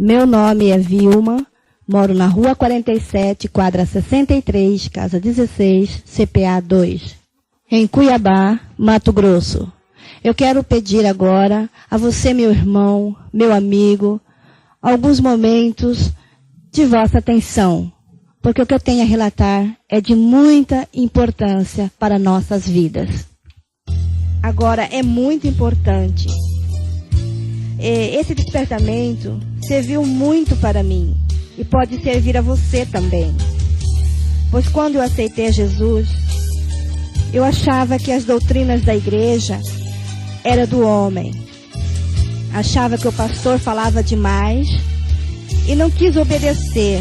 Meu nome é Vilma, moro na Rua 47, quadra 63, casa 16, CPA 2, em Cuiabá, Mato Grosso. Eu quero pedir agora a você, meu irmão, meu amigo, alguns momentos de vossa atenção, porque o que eu tenho a relatar é de muita importância para nossas vidas. Agora, é muito importante. Esse despertamento serviu muito para mim e pode servir a você também. Pois quando eu aceitei a Jesus, eu achava que as doutrinas da igreja eram do homem. Achava que o pastor falava demais e não quis obedecer.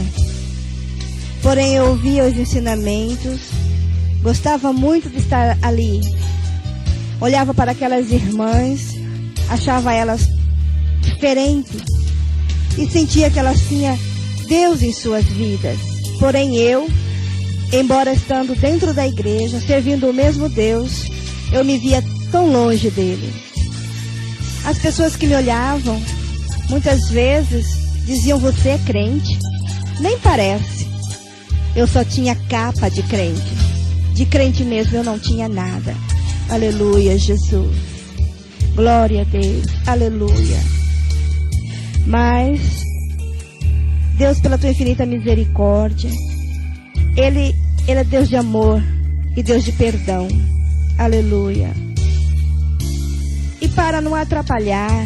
Porém, eu ouvia os ensinamentos, gostava muito de estar ali. Olhava para aquelas irmãs, achava elas diferentes e sentia que elas tinham Deus em suas vidas. Porém, eu, embora estando dentro da igreja, servindo o mesmo Deus, eu me via tão longe dele. As pessoas que me olhavam, muitas vezes, diziam: você é crente? Nem parece. Eu só tinha capa de crente. De crente mesmo eu não tinha nada. Aleluia, Jesus. Glória a Deus. Aleluia. Mas Deus, pela tua infinita misericórdia, Ele é Deus de amor e Deus de perdão. Aleluia. E para não atrapalhar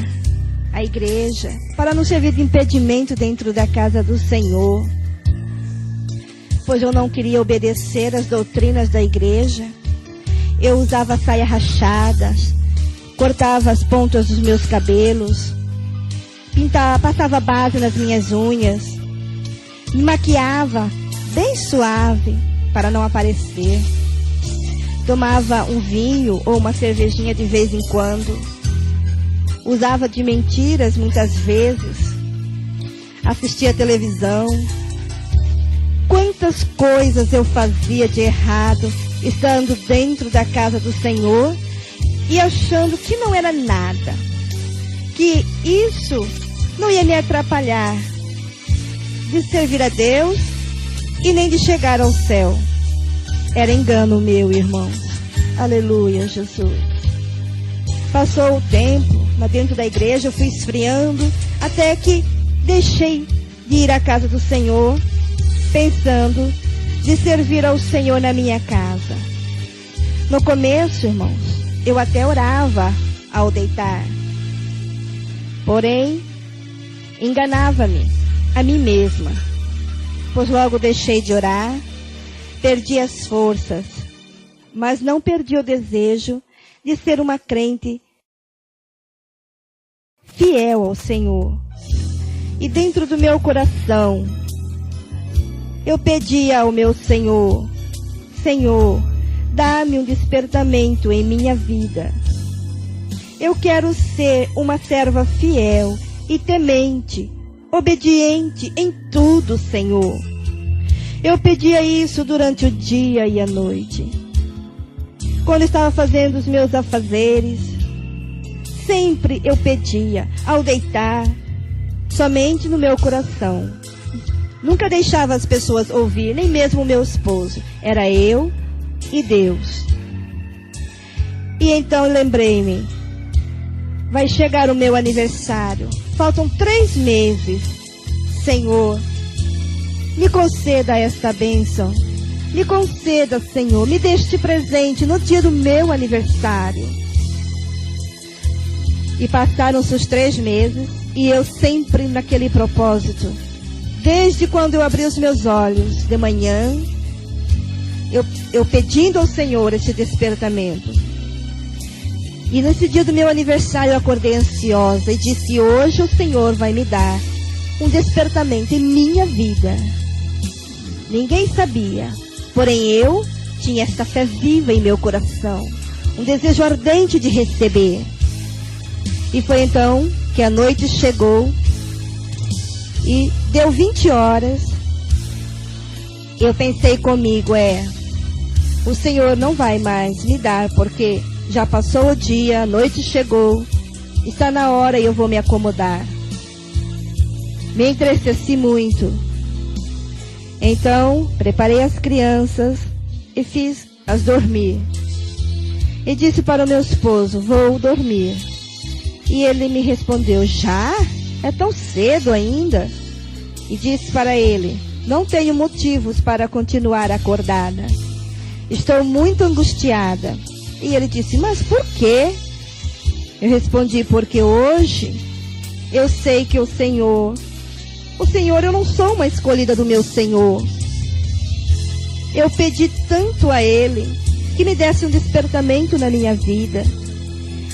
a igreja, para não servir de impedimento dentro da casa do Senhor, pois eu não queria obedecer às doutrinas da igreja, eu usava saias rachadas, cortava as pontas dos meus cabelos, passava base nas minhas unhas, me maquiava bem suave para não aparecer. Tomava um vinho ou uma cervejinha de vez em quando. Usava de mentiras muitas vezes. Assistia televisão. Quantas coisas eu fazia de errado, estando dentro da casa do Senhor e achando que não era nada, que isso não ia me atrapalhar de servir a Deus e nem de chegar ao céu. Era engano meu, irmão. Aleluia, Jesus. Passou o tempo, mas dentro da igreja eu fui esfriando, até que deixei de ir à casa do Senhor, pensando de servir ao Senhor na minha casa. No começo, irmãos, eu até orava ao deitar. Porém, enganava-me a mim mesma, pois logo deixei de orar, perdi as forças, mas não perdi o desejo de ser uma crente fiel ao Senhor. E dentro do meu coração, eu pedia ao meu Senhor: Senhor, dá-me um despertamento em minha vida. Eu quero ser uma serva fiel e temente, obediente em tudo, Senhor. Eu pedia isso durante o dia e a noite. Quando estava fazendo os meus afazeres, sempre eu pedia, ao deitar, somente no meu coração. Nunca deixava as pessoas ouvir, nem mesmo o meu esposo. Era eu e Deus. E então lembrei-me: vai chegar o meu aniversário. Faltam 3 meses. Senhor, me conceda esta bênção. Me conceda, Senhor, me dê este presente no dia do meu aniversário. E passaram-se os 3 meses e eu sempre naquele propósito. Desde quando eu abri os meus olhos de manhã, eu pedindo ao Senhor esse despertamento. E nesse dia do meu aniversário eu acordei ansiosa e disse: hoje o Senhor vai me dar um despertamento em minha vida. Ninguém sabia, porém eu tinha esta fé viva em meu coração, um desejo ardente de receber. E foi então que a noite chegou e deu 20 horas. Eu pensei comigo: o Senhor não vai mais me dar, porque já passou o dia, a noite chegou, está na hora e eu vou me acomodar. Me entristeci muito. Então, preparei as crianças e fiz-as dormir. E disse para o meu esposo, vou dormir. E ele me respondeu, já? É tão cedo ainda? E disse para ele, não tenho motivos para continuar acordada. Estou muito angustiada. E ele disse, mas por quê? Eu respondi, porque hoje eu sei que o Senhor, eu não sou uma escolhida do meu Senhor. Eu pedi tanto a Ele que me desse um despertamento na minha vida.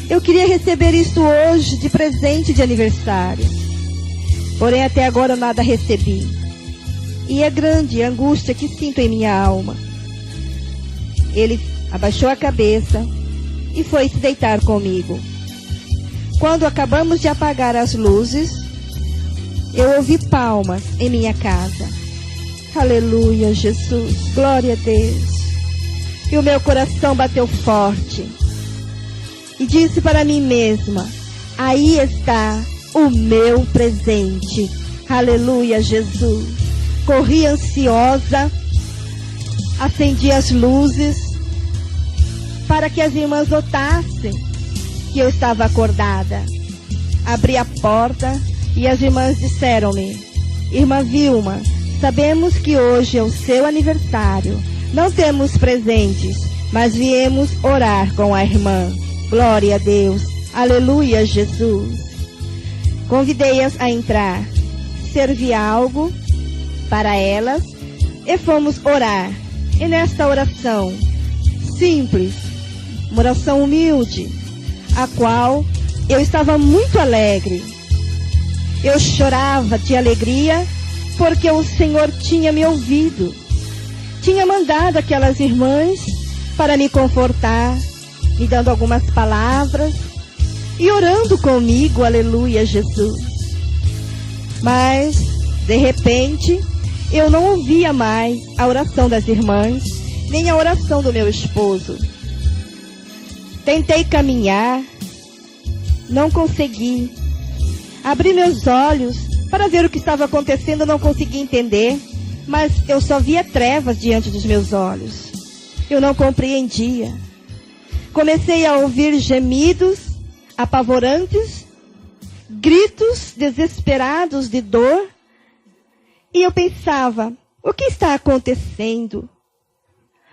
Eu queria receber isso hoje de presente de aniversário. Porém até agora nada recebi. E é grande a angústia que sinto em minha alma. Ele abaixou a cabeça e foi se deitar comigo. Quando acabamos de apagar as luzes, eu ouvi palmas em minha casa. Aleluia, Jesus, glória a Deus. E o meu coração bateu forte. E disse para mim mesma, aí está o meu presente. Aleluia, Jesus. Corri ansiosa, acendi as luzes, para que as irmãs notassem que eu estava acordada. Abri a porta e as irmãs disseram-me, irmã Vilma, sabemos que hoje é o seu aniversário. Não temos presentes, mas viemos orar com a irmã. Glória a Deus. Aleluia, Jesus. Convidei-as a entrar. Servi algo para elas e fomos orar. E nesta oração simples, uma oração humilde, a qual eu estava muito alegre. Eu chorava de alegria porque o Senhor tinha me ouvido. Tinha mandado aquelas irmãs para me confortar, me dando algumas palavras e orando comigo, aleluia, Jesus. Mas, de repente, eu não ouvia mais a oração das irmãs, nem a oração do meu esposo. Tentei caminhar, não consegui. Abri meus olhos para ver o que estava acontecendo, não consegui entender, mas eu só via trevas diante dos meus olhos. Eu não compreendia. Comecei a ouvir gemidos apavorantes, gritos desesperados de dor, e eu pensava, o que está acontecendo?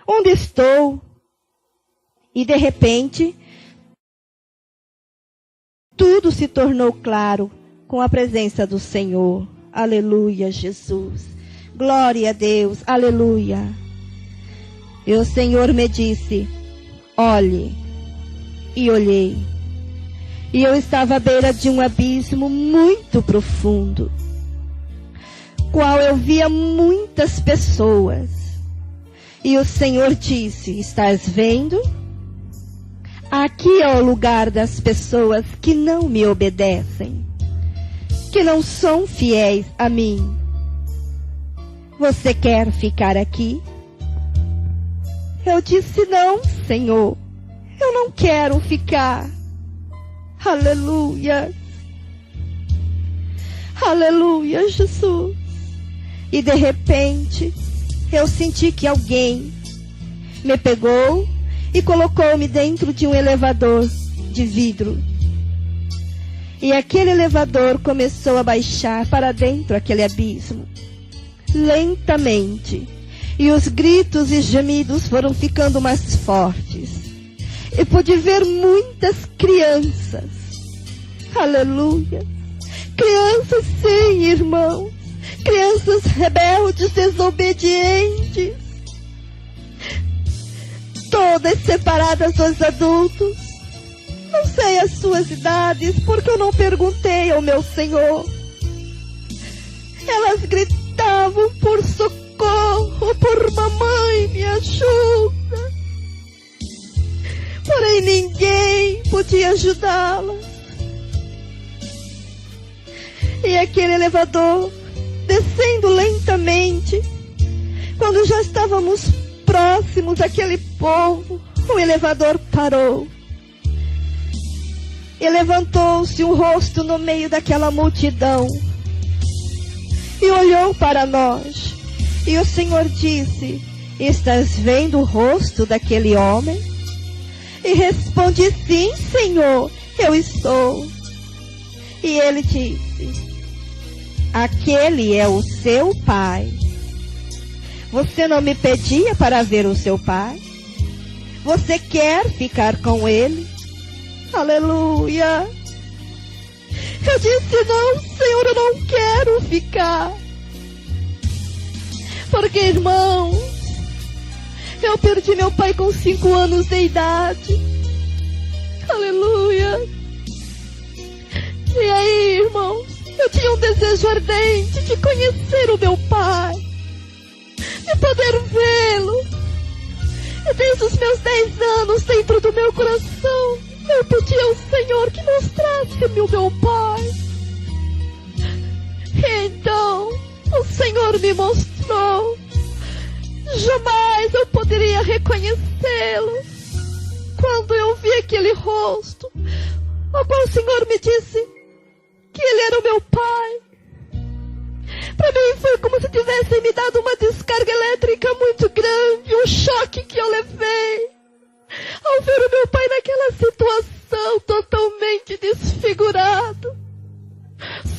Onde estou? E de repente, tudo se tornou claro com a presença do Senhor. Aleluia, Jesus. Glória a Deus, aleluia. E o Senhor me disse, olhe. E olhei. E eu estava à beira de um abismo muito profundo, qual eu via muitas pessoas. E o Senhor disse, estás vendo? Aqui é o lugar das pessoas que não me obedecem, que não são fiéis a mim. Você quer ficar aqui? Eu disse, não, Senhor, eu não quero ficar. Aleluia. Aleluia, Jesus. E de repente, eu senti que alguém me pegou e colocou-me dentro de um elevador de vidro. E aquele elevador começou a baixar para dentro aquele abismo, lentamente. E os gritos e gemidos foram ficando mais fortes. E pude ver muitas crianças. Aleluia. Crianças, sim, irmãos. Crianças rebeldes, desobedientes. Todas separadas dos adultos. Não sei as suas idades, porque eu não perguntei ao meu Senhor. Elas gritavam por socorro, por mamãe, me ajuda. Porém ninguém podia ajudá-las. E aquele elevador, descendo lentamente, quando já estávamos próximos àquele povo, o elevador parou. E levantou-se um rosto no meio daquela multidão. e olhou para nós. E o Senhor disse: estás vendo o rosto daquele homem? E respondi: sim, Senhor, eu estou. E ele disse: aquele é o seu pai. Você não me pedia para ver o seu pai? Você quer ficar com ele? Aleluia! Eu disse: não, Senhor, eu não quero ficar. Porque, irmãos, eu perdi meu pai com 5 anos de idade. Aleluia! E aí, irmãos, eu tinha um desejo ardente de conhecer o meu pai, de poder vê-lo. E desde os meus 10 anos, dentro do meu coração, eu pedi ao Senhor que mostrasse-me o meu pai. E então, o Senhor me mostrou. Jamais eu poderia reconhecê-lo. Quando eu vi aquele rosto, o qual o Senhor me disse que ele era o meu pai, para mim foi como se tivessem me dado uma descarga elétrica muito grande, um choque que eu levei ao ver o meu pai naquela situação totalmente desfigurado,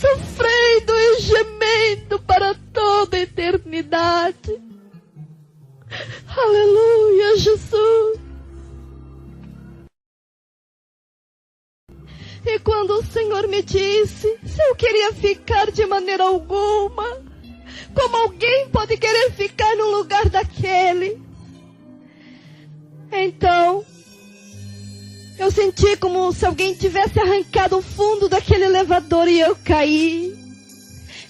sofrendo e gemendo para toda a eternidade. Aleluia, Jesus! E quando o Senhor me disse se eu queria ficar de maneira alguma, como alguém pode querer ficar no lugar daquele? Então, eu senti como se alguém tivesse arrancado o fundo daquele elevador e eu caí.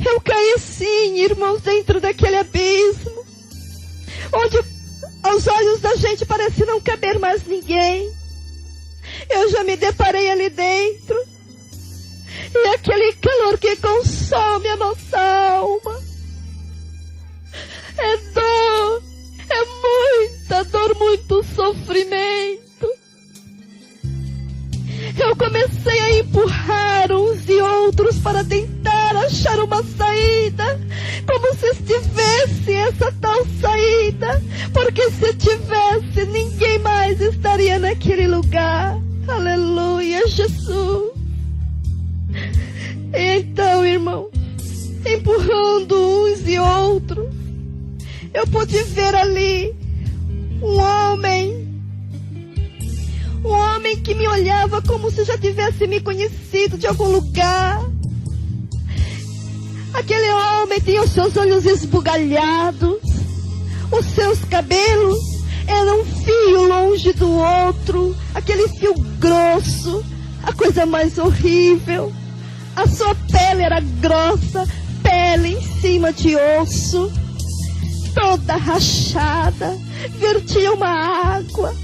Eu caí sim, irmãos, dentro daquele abismo, onde aos olhos da gente parece não caber mais ninguém. Eu já me deparei ali dentro, e aquele calor que consome a nossa alma, é dor, é muita dor, muito sofrimento. Eu comecei a empurrar uns e outros para tentar achar uma saída, como se estivesse essa tal saída, porque se tivesse, ninguém mais estaria naquele lugar. Aleluia, Jesus! Então, irmão, empurrando uns e outros, eu pude ver ali um homem que me olhava como se já tivesse me conhecido de algum lugar. Aquele homem tinha os seus olhos esbugalhados, os seus cabelos eram um fio longe do outro, aquele fio grosso, a coisa mais horrível. A sua pele era grossa, pele em cima de osso, toda rachada, vertia uma água.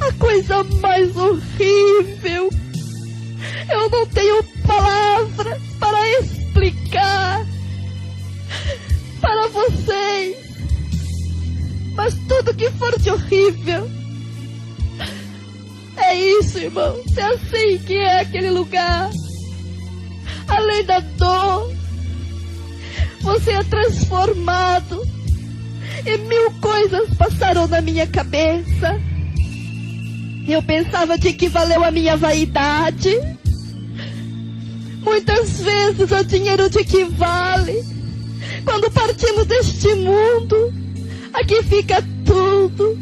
A coisa mais horrível. Eu não tenho palavras para explicar para vocês. Mas tudo que for de horrível, é isso, irmão. É assim que é aquele lugar. Além da dor, você é transformado. E 1000 coisas passaram na minha cabeça. Eu pensava de que valeu a minha vaidade. Muitas vezes o dinheiro de que vale. Quando partimos deste mundo, aqui fica tudo.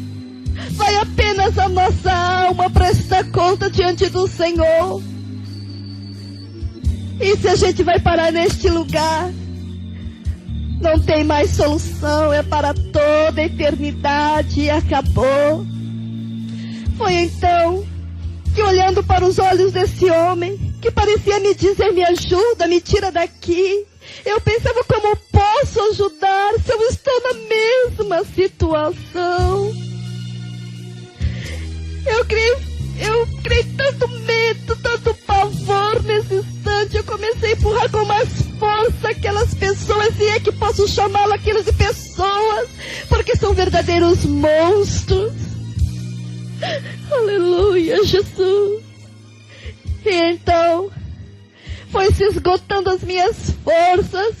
Vai apenas a nossa alma prestar conta diante do Senhor. E se a gente vai parar neste lugar, não tem mais solução, é para toda a eternidade e acabou. Foi então que, olhando para os olhos desse homem, que parecia me dizer: me ajuda, me tira daqui, eu pensava: como posso ajudar se eu estou na mesma situação? Eu criei tanto medo, tanto pavor nesse instante. Eu comecei a empurrar com mais força aquelas pessoas, e é que posso chamá-lo aquilo de pessoas, porque são verdadeiros monstros. Aleluia, Jesus! E então foi se esgotando as minhas forças,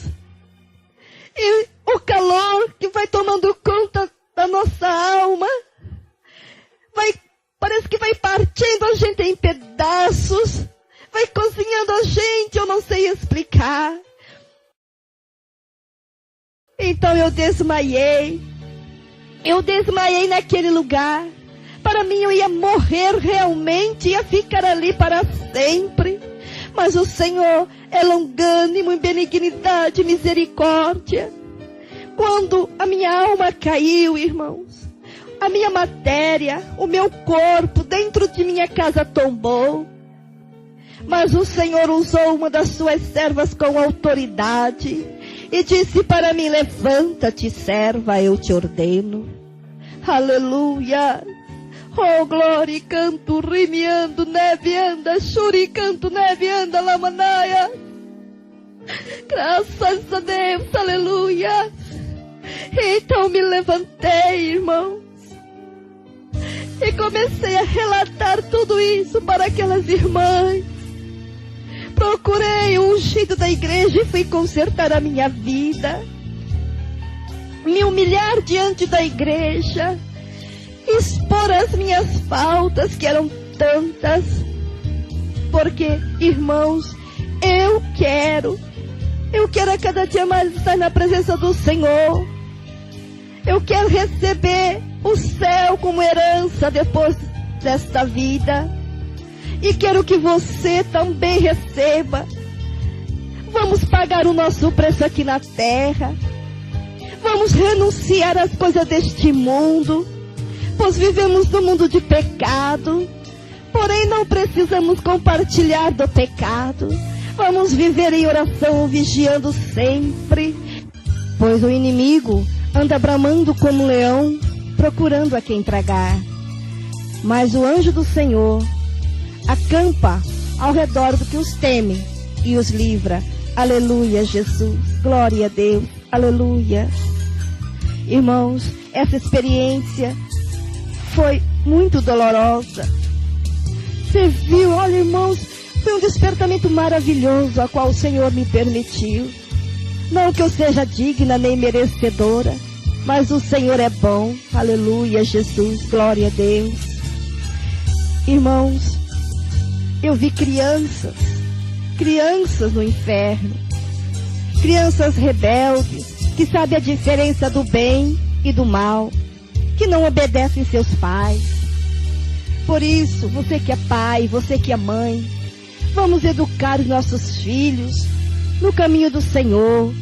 E o calor que vai tomando conta da nossa alma, parece que vai partindo a gente em pedaços, vai cozinhando a gente, eu não sei explicar. Então eu desmaiei naquele lugar. Para mim eu ia morrer realmente, ia ficar ali para sempre. Mas o Senhor é longânimo em benignidade e misericórdia. Quando a minha alma caiu, irmãos, a minha matéria, o meu corpo dentro de minha casa tombou. Mas o Senhor usou uma das suas servas com autoridade e disse para mim: levanta-te, serva, eu te ordeno. Aleluia! Oh, glória, canto, rimiando, neve anda, churi, canto, neve anda, lamanaia. Graças a Deus, aleluia. Então me levantei, irmãos, e comecei a relatar tudo isso para aquelas irmãs. Procurei o ungido da igreja e fui consertar a minha vida, me humilhar diante da igreja, expor as minhas faltas, que eram tantas, porque, irmãos, eu quero a cada dia mais estar na presença do Senhor. Eu quero receber o céu como herança depois desta vida, e quero que você também receba. Vamos pagar o nosso preço aqui na terra, vamos renunciar às coisas deste mundo, pois vivemos no mundo de pecado, porém não precisamos compartilhar do pecado. Vamos viver em oração, vigiando sempre, pois o inimigo anda bramando como um leão, procurando a quem tragar. Mas o anjo do Senhor acampa ao redor do que os teme e os livra. Aleluia, Jesus, glória a Deus, aleluia. Irmãos, essa experiência foi muito dolorosa. Você viu, olha, irmãos, foi um despertamento maravilhoso a qual o Senhor me permitiu. Não que eu seja digna nem merecedora, mas o Senhor é bom. Aleluia, Jesus, glória a Deus. Irmãos, eu vi crianças no inferno, crianças rebeldes, que sabem a diferença do bem e do mal, que não obedecem seus pais. Por isso, você que é pai, você que é mãe, vamos educar os nossos filhos no caminho do Senhor.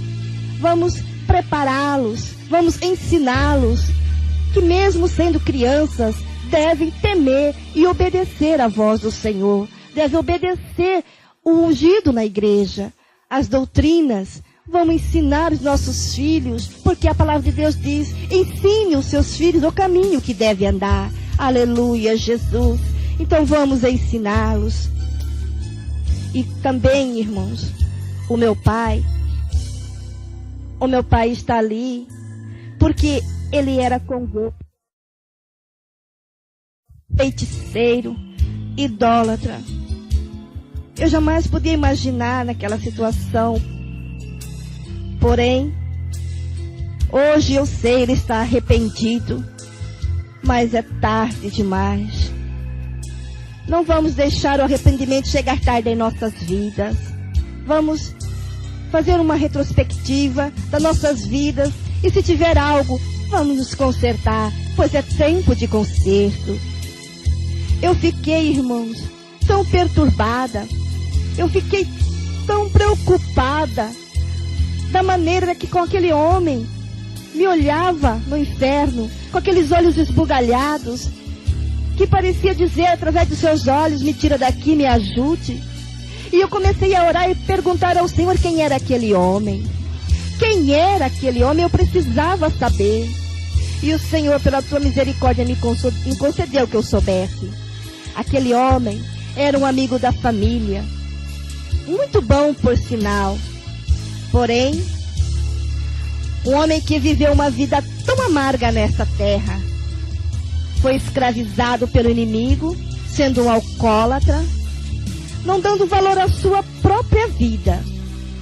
Vamos prepará-los, vamos ensiná-los que mesmo sendo crianças, devem temer e obedecer à voz do Senhor. Devem obedecer o ungido na igreja, as doutrinas. Vamos ensinar os nossos filhos, porque a palavra de Deus diz: ensine os seus filhos o caminho que deve andar. Aleluia, Jesus. Então vamos ensiná-los. E também, irmãos, o meu pai está ali, porque ele era congo, feiticeiro, idólatra. Eu jamais podia imaginar naquela situação. Porém, hoje eu sei, ele está arrependido, mas é tarde demais. Não vamos deixar o arrependimento chegar tarde em nossas vidas. Vamos fazer uma retrospectiva das nossas vidas, e se tiver algo, vamos nos consertar, pois é tempo de conserto. Eu fiquei, irmãos, tão perturbada, eu fiquei tão preocupada da maneira que com aquele homem me olhava no inferno, com aqueles olhos esbugalhados, que parecia dizer através dos seus olhos: me tira daqui, me ajude. E eu comecei a orar e perguntar ao Senhor quem era aquele homem. Quem era aquele homem? Eu precisava saber. E o Senhor, pela sua misericórdia, me concedeu que eu soubesse. Aquele homem era um amigo da família, muito bom por sinal. Porém, um homem que viveu uma vida tão amarga nessa terra, foi escravizado pelo inimigo, sendo um alcoólatra, não dando valor à sua própria vida.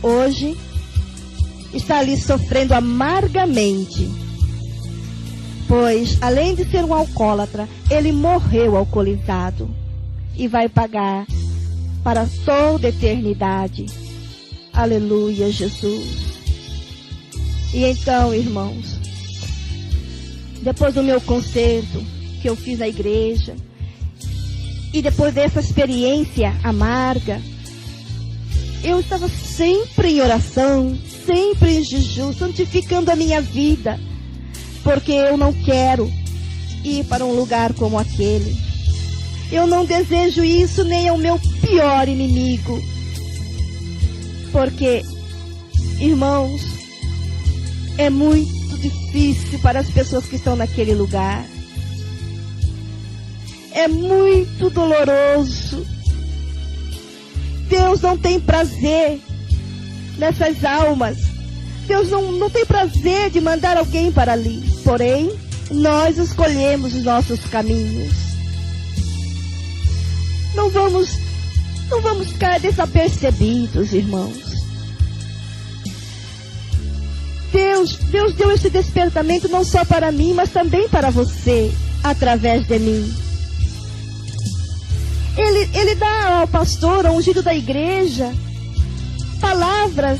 Hoje, está ali sofrendo amargamente. Pois, além de ser um alcoólatra, ele morreu alcoolizado e vai pagar para toda a eternidade. Aleluia, Jesus. E então, irmãos, depois do meu concerto que eu fiz na igreja, e depois dessa experiência amarga, eu estava sempre em oração, sempre em jejum, santificando a minha vida, porque eu não quero ir para um lugar como aquele. Eu não desejo isso nem ao meu pior inimigo. Porque, irmãos, é muito difícil para as pessoas que estão naquele lugar. É muito doloroso. Deus não tem prazer nessas almas. Deus não tem prazer de mandar alguém para ali. Porém, nós escolhemos os nossos caminhos. Não vamos ficar desapercebidos, irmãos. Deus deu esse despertamento não só para mim, mas também para você, através de mim. Ele dá ao pastor, ao ungido da igreja, palavras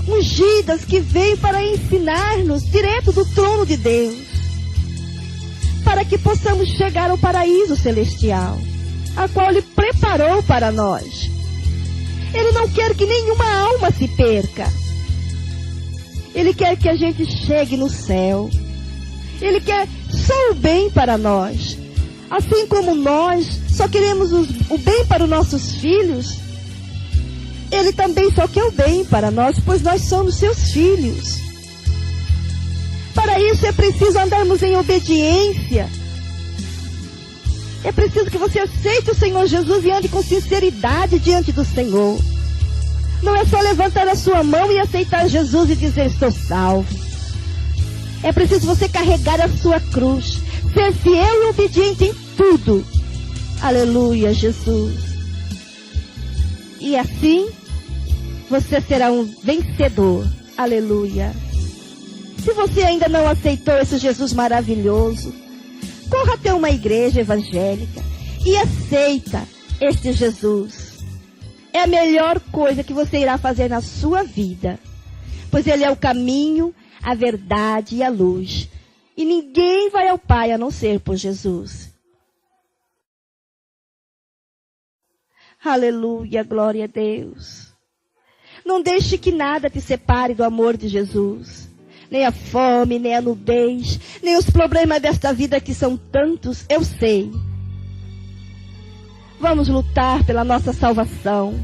ungidas que vêm para ensinar-nos direto do trono de Deus, para que possamos chegar ao paraíso celestial, a qual Ele preparou para nós. Ele não quer que nenhuma alma se perca. Ele quer que a gente chegue no céu. Ele quer só o bem para nós. Assim como nós só queremos o bem para os nossos filhos, Ele também só quer o bem para nós, pois nós somos seus filhos. Para isso é preciso andarmos em obediência. É preciso que você aceite o Senhor Jesus e ande com sinceridade diante do Senhor. Não é só levantar a sua mão e aceitar Jesus e dizer, estou salvo. É preciso você carregar a sua cruz, ser fiel e obediente em tudo. Aleluia, Jesus. E assim, você será um vencedor. Aleluia. Se você ainda não aceitou esse Jesus maravilhoso, corra até uma igreja evangélica e aceita este Jesus. É a melhor coisa que você irá fazer na sua vida, pois Ele é o caminho, a verdade e a luz. E ninguém vai ao Pai a não ser por Jesus. Aleluia, glória a Deus. Não deixe que nada te separe do amor de Jesus. Nem a fome, nem a nudez, nem os problemas desta vida que são tantos, eu sei. Vamos lutar pela nossa salvação.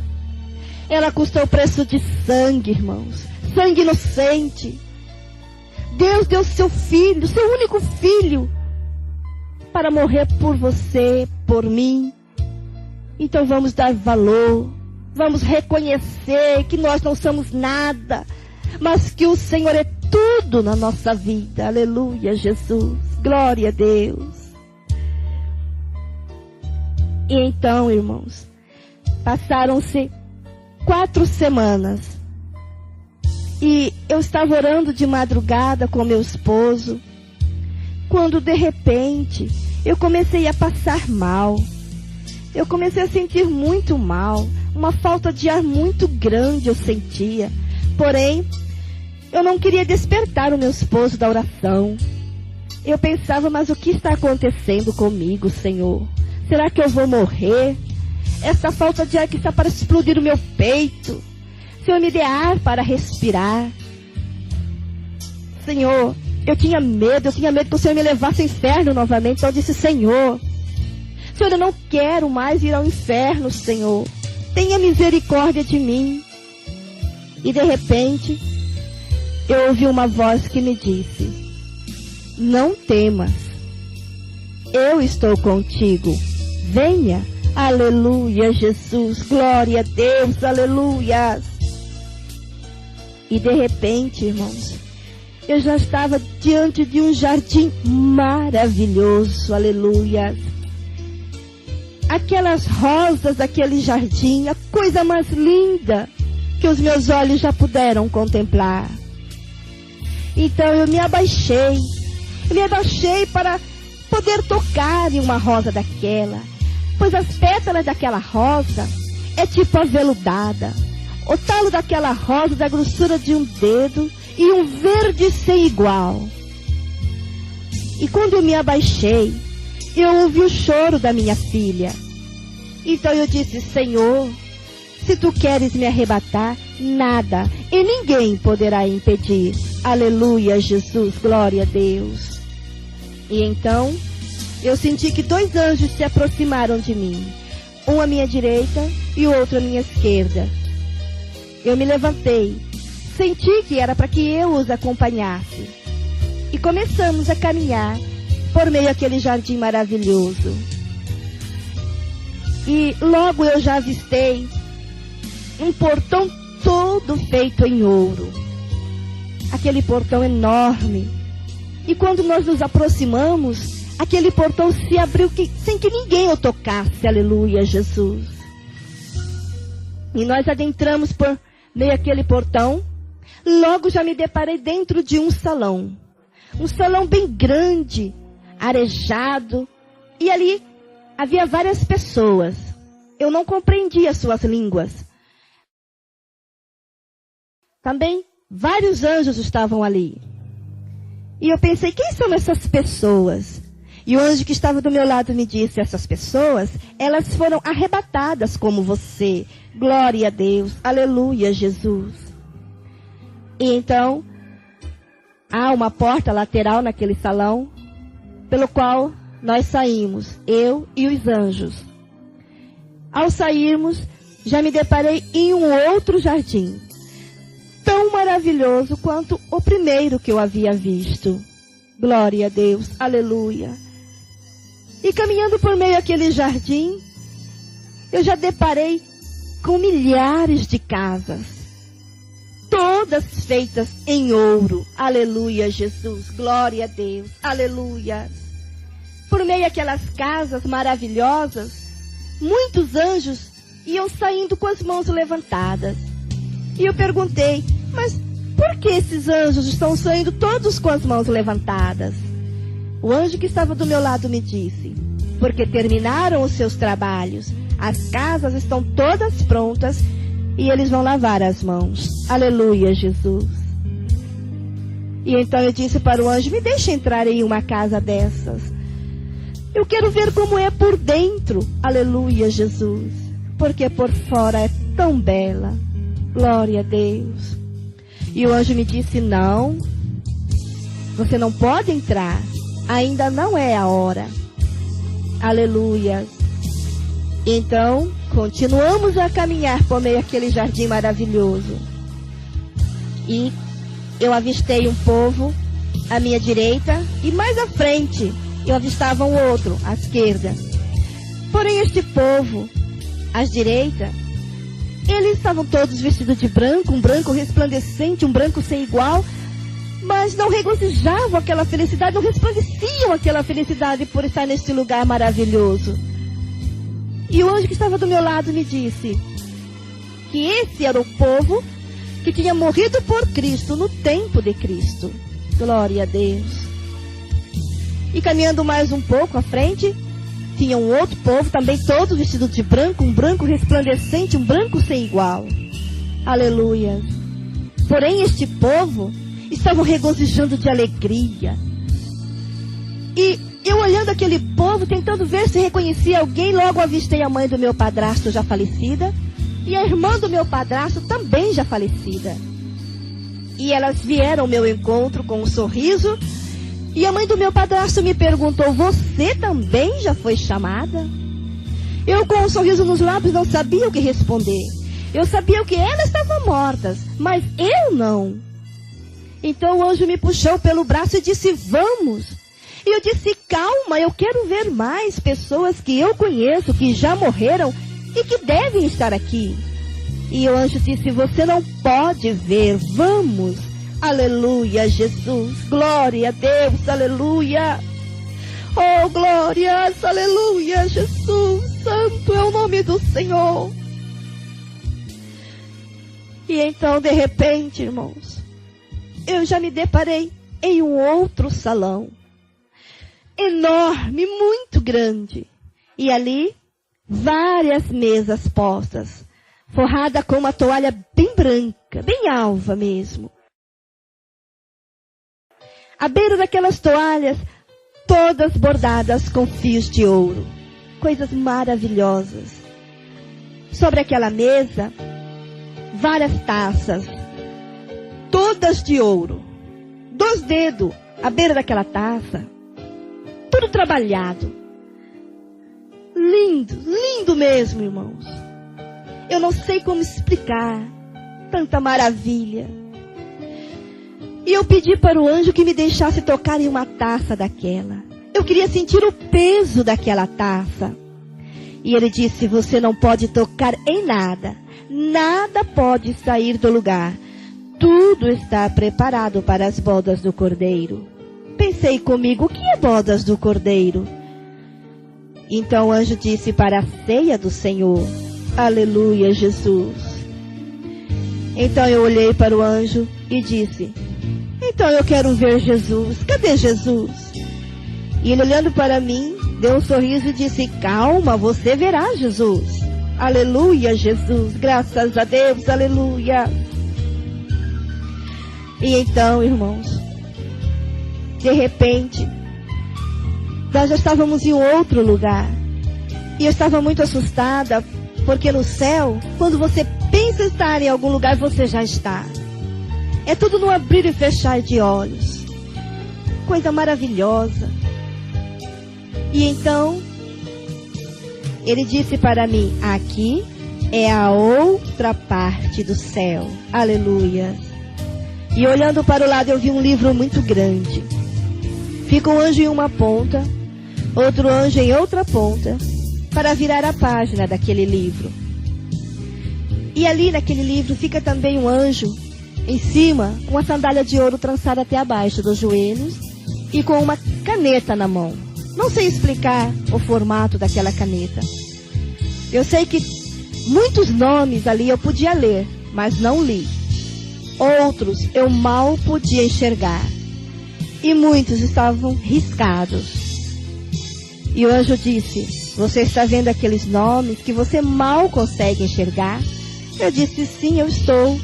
Ela custou o preço de sangue, irmãos. Sangue inocente. Deus deu seu filho, seu único filho, para morrer por você, por mim. Então vamos dar valor. Vamos reconhecer que nós não somos nada, mas que o Senhor é tudo na nossa vida. Aleluia, Jesus. Glória a Deus. E então, irmãos, passaram-se 4 semanas. E eu estava orando de madrugada com meu esposo, quando de repente eu comecei a passar mal. Eu comecei a sentir muito mal, uma falta de ar muito grande eu sentia. Porém, eu não queria despertar o meu esposo da oração. Eu pensava, mas o que está acontecendo comigo, Senhor? Será que eu vou morrer? Essa falta de ar que está para explodir o meu peito. Senhor, me dê ar para respirar. Senhor, eu tinha medo que o Senhor me levasse ao inferno novamente. Então eu disse, Senhor, eu não quero mais ir ao inferno, Senhor. Tenha misericórdia de mim. E de repente, eu ouvi uma voz que me disse, não temas, eu estou contigo, venha. Aleluia, Jesus, glória a Deus, aleluia. E de repente, irmãos, eu já estava diante de um jardim maravilhoso, aleluia. Aquelas rosas daquele jardim, a coisa mais linda que os meus olhos já puderam contemplar. Então eu me abaixei. Eu me abaixei para poder tocar em uma rosa daquela. Pois as pétalas daquela rosa é tipo aveludada. O talo daquela rosa da grossura de um dedo e um verde sem igual. E quando eu me abaixei, eu ouvi o choro da minha filha. Então eu disse: Senhor, se tu queres me arrebatar, nada e ninguém poderá impedir. Aleluia, Jesus, glória a Deus. E então eu senti que 2 anjos se aproximaram de mim, um à minha direita e o outro à minha esquerda. Eu me levantei, senti que era para que eu os acompanhasse. E começamos a caminhar por meio daquele jardim maravilhoso. E logo eu já avistei um portão todo feito em ouro. Aquele portão enorme. E quando nós nos aproximamos, aquele portão se abriu sem que ninguém o tocasse. Aleluia, Jesus. E nós adentramos por meio daquele portão. Logo já me deparei dentro de um salão. Um salão bem grande, arejado. E ali havia várias pessoas. Eu não compreendia suas línguas. Também vários anjos estavam ali. E eu pensei: quem são essas pessoas? E o anjo que estava do meu lado me disse: essas pessoas, elas foram arrebatadas como você. Glória a Deus. Aleluia, Jesus. E então, há uma porta lateral naquele salão, pelo qual nós saímos, eu e os anjos. Ao sairmos, já me deparei em um outro jardim, tão maravilhoso quanto o primeiro que eu havia visto. Glória a Deus, aleluia. E caminhando por meio daquele jardim, eu já deparei com milhares de casas, todas feitas em ouro. Aleluia, Jesus, glória a Deus, aleluia. Por meio daquelas casas maravilhosas, muitos anjos iam saindo com as mãos levantadas. E eu perguntei: mas por que esses anjos estão saindo todos com as mãos levantadas? O anjo que estava do meu lado me disse: porque terminaram os seus trabalhos, as casas estão todas prontas e eles vão lavar as mãos. Aleluia, Jesus. E então eu disse para o anjo: me deixa entrar em uma casa dessas. Eu quero ver como é por dentro. Aleluia, Jesus. Porque por fora é tão bela. Glória a Deus. E o anjo me disse: não, você não pode entrar. Ainda não é a hora. Aleluia. Então, continuamos a caminhar por meio daquele jardim maravilhoso. E eu avistei um povo à minha direita e mais à frente eu avistava um outro, à esquerda. Porém, este povo, à direita, eles estavam todos vestidos de branco, um branco resplandecente, um branco sem igual, mas não regozijavam aquela felicidade, não resplandeciam aquela felicidade por estar neste lugar maravilhoso. E o anjo que estava do meu lado me disse que esse era o povo que tinha morrido por Cristo no tempo de Cristo. Glória a Deus. E caminhando mais um pouco à frente, tinha um outro povo, também todo vestido de branco, um branco resplandecente, um branco sem igual. Aleluia. Porém, este povo estavam regozijando de alegria. E eu olhando aquele povo, tentando ver se reconhecia alguém, logo avistei a mãe do meu padrasto já falecida e a irmã do meu padrasto também já falecida. E elas vieram ao meu encontro com um sorriso. E a mãe do meu padrasto me perguntou: você também já foi chamada? Eu, com um sorriso nos lábios, não sabia o que responder. Eu sabia que elas estavam mortas, mas eu não. Então o anjo me puxou pelo braço e disse: vamos. E eu disse: calma, eu quero ver mais pessoas que eu conheço, que já morreram e que devem estar aqui. E o anjo disse: você não pode ver, vamos. Aleluia, Jesus, glória a Deus, aleluia. Oh, glórias, aleluia, Jesus, santo é o nome do Senhor. E então, de repente, irmãos, eu já me deparei em um outro salão. Enorme, muito grande. E ali, várias mesas postas, forrada com uma toalha bem branca, bem alva mesmo. À beira daquelas toalhas, todas bordadas com fios de ouro. Coisas maravilhosas. Sobre aquela mesa, várias taças, todas de ouro. 2 dedos à beira daquela taça. Tudo trabalhado. Lindo, lindo mesmo, irmãos. Eu não sei como explicar tanta maravilha. E eu pedi para o anjo que me deixasse tocar em uma taça daquela. Eu queria sentir o peso daquela taça. E ele disse, você não pode tocar em nada. Nada pode sair do lugar. Tudo está preparado para as bodas do Cordeiro. Pensei comigo, o que é bodas do Cordeiro? Então o anjo disse, para a ceia do Senhor. Aleluia, Jesus. Então eu olhei para o anjo e disse, então eu quero ver Jesus. Cadê Jesus? E ele olhando para mim, deu um sorriso e disse, calma, você verá Jesus. Aleluia, Jesus. Graças a Deus, aleluia. E então, irmãos, de repente, nós já estávamos em outro lugar. E eu estava muito assustada, porque no céu, quando você pensa estar em algum lugar, você já está. É tudo no abrir e fechar de olhos. Coisa maravilhosa. E então, ele disse para mim, aqui é a outra parte do céu. Aleluia. E olhando para o lado, eu vi um livro muito grande. Fica um anjo em uma ponta, outro anjo em outra ponta, para virar a página daquele livro. E ali naquele livro fica também um anjo, em cima, com uma sandália de ouro trançada até abaixo dos joelhos e com uma caneta na mão. Não sei explicar o formato daquela caneta. Eu sei que muitos nomes ali eu podia ler, mas não li. Outros eu mal podia enxergar. E muitos estavam riscados. E o anjo disse, você está vendo aqueles nomes que você mal consegue enxergar? Eu disse, sim, eu estou.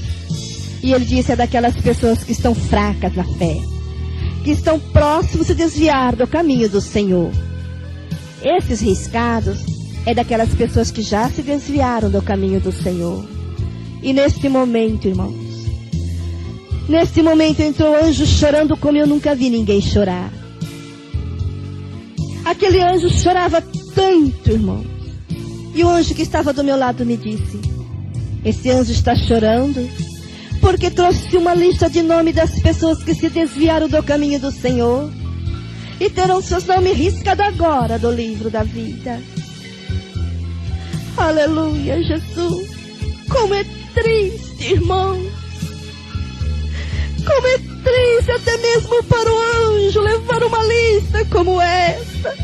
E ele disse, é daquelas pessoas que estão fracas na fé, que estão próximos de desviar do caminho do Senhor. Esses riscados é daquelas pessoas que já se desviaram do caminho do Senhor. E nesse momento, irmãos, nesse momento entrou o anjo chorando como eu nunca vi ninguém chorar. Aquele anjo chorava tanto, irmãos. E o anjo que estava do meu lado me disse, esse anjo está chorando porque trouxe uma lista de nome das pessoas que se desviaram do caminho do Senhor e terão seus nomes riscados agora do livro da vida. Aleluia, Jesus. Como é triste, irmãos. Como é triste até mesmo para o anjo levar uma lista como essa.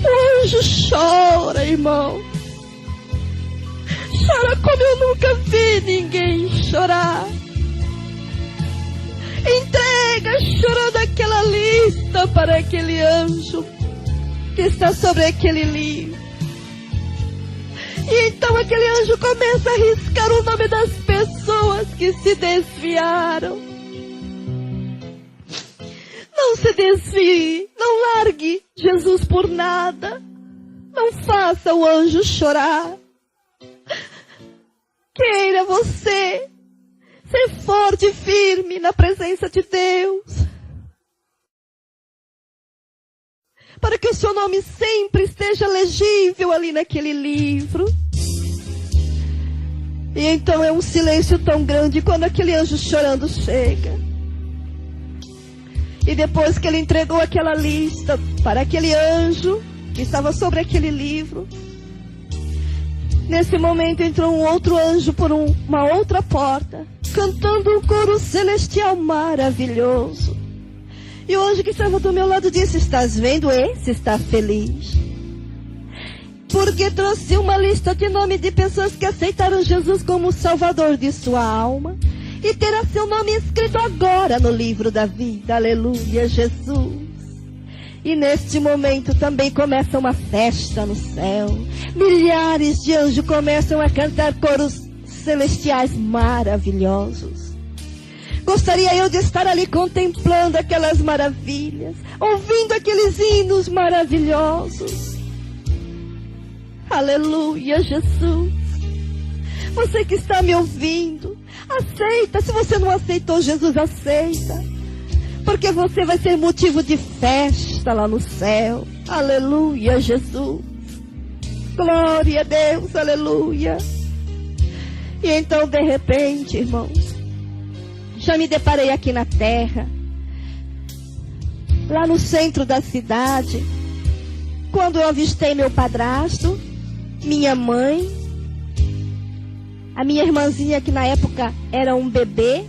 O anjo chora, irmão. Chora como eu nunca vi ninguém chorar. Entrega chorando aquela lista para aquele anjo que está sobre aquele livro. E então aquele anjo começa a riscar o nome das pessoas que se desviaram. Não se desvie, não largue Jesus por nada. Não faça o anjo chorar. Queira você ser forte e firme na presença de Deus, para que o seu nome sempre esteja legível ali naquele livro. E então é um silêncio tão grande quando aquele anjo chorando chega. E depois que ele entregou aquela lista para aquele anjo que estava sobre aquele livro, nesse momento entrou um outro anjo por uma outra porta, cantando um coro celestial maravilhoso. E o anjo que estava do meu lado disse, estás vendo? Esse está feliz, porque trouxe uma lista de nomes de pessoas que aceitaram Jesus como o Salvador de sua alma e terá seu nome escrito agora no livro da vida. Aleluia, Jesus. E neste momento também começa uma festa no céu. Milhares de anjos começam a cantar coros celestiais maravilhosos. Gostaria eu de estar ali contemplando aquelas maravilhas, ouvindo aqueles hinos maravilhosos. Aleluia, Jesus. Você que está me ouvindo, aceita. Se você não aceitou Jesus, aceita. Porque você vai ser motivo de festa lá no céu. Aleluia, Jesus. Glória a Deus, aleluia. E então, de repente, irmãos, já me deparei aqui na terra, lá no centro da cidade, quando eu avistei meu padrasto, minha mãe, a minha irmãzinha, que na época era um bebê,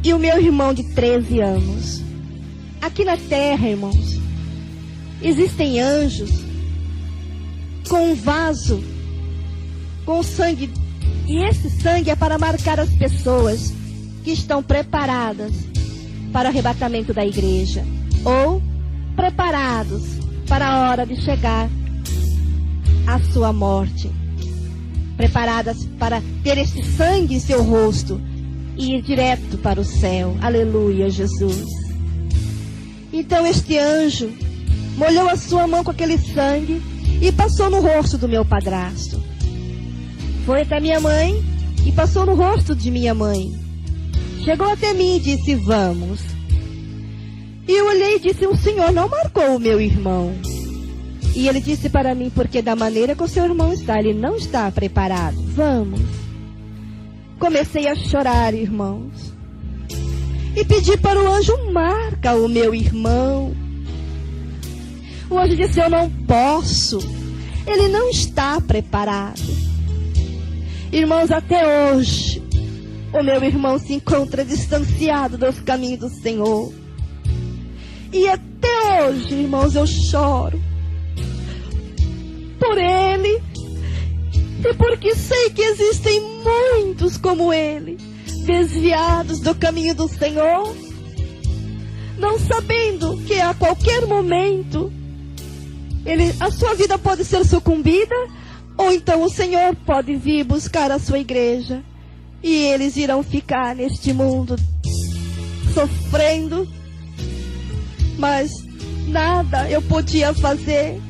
e o meu irmão de 13 anos. Aqui na terra, irmãos, existem anjos com um vaso, com sangue. E esse sangue é para marcar as pessoas que estão preparadas para o arrebatamento da igreja. Ou preparados para a hora de chegar à sua morte. Preparadas para ter esse sangue em seu rosto e ir direto para o céu. Aleluia, Jesus. Então este anjo molhou a sua mão com aquele sangue e passou no rosto do meu padrasto. Foi até minha mãe e passou no rosto de minha mãe. Chegou até mim e disse: vamos. E eu olhei e disse: o Senhor não marcou o meu irmão. E ele disse para mim: porque da maneira que o seu irmão está, ele não está preparado. Vamos. Comecei a chorar, irmãos, e pedi para o anjo: marca o meu irmão. O anjo disse: eu não posso, ele não está preparado. Irmãos, até hoje o meu irmão se encontra distanciado dos caminhos do Senhor. E até hoje, irmãos, eu choro por ele, e porque sei que existem muitos como ele, desviados do caminho do Senhor, não sabendo que a qualquer momento a sua vida pode ser sucumbida, ou então o Senhor pode vir buscar a sua igreja, e eles irão ficar neste mundo sofrendo. Mas nada eu podia fazer.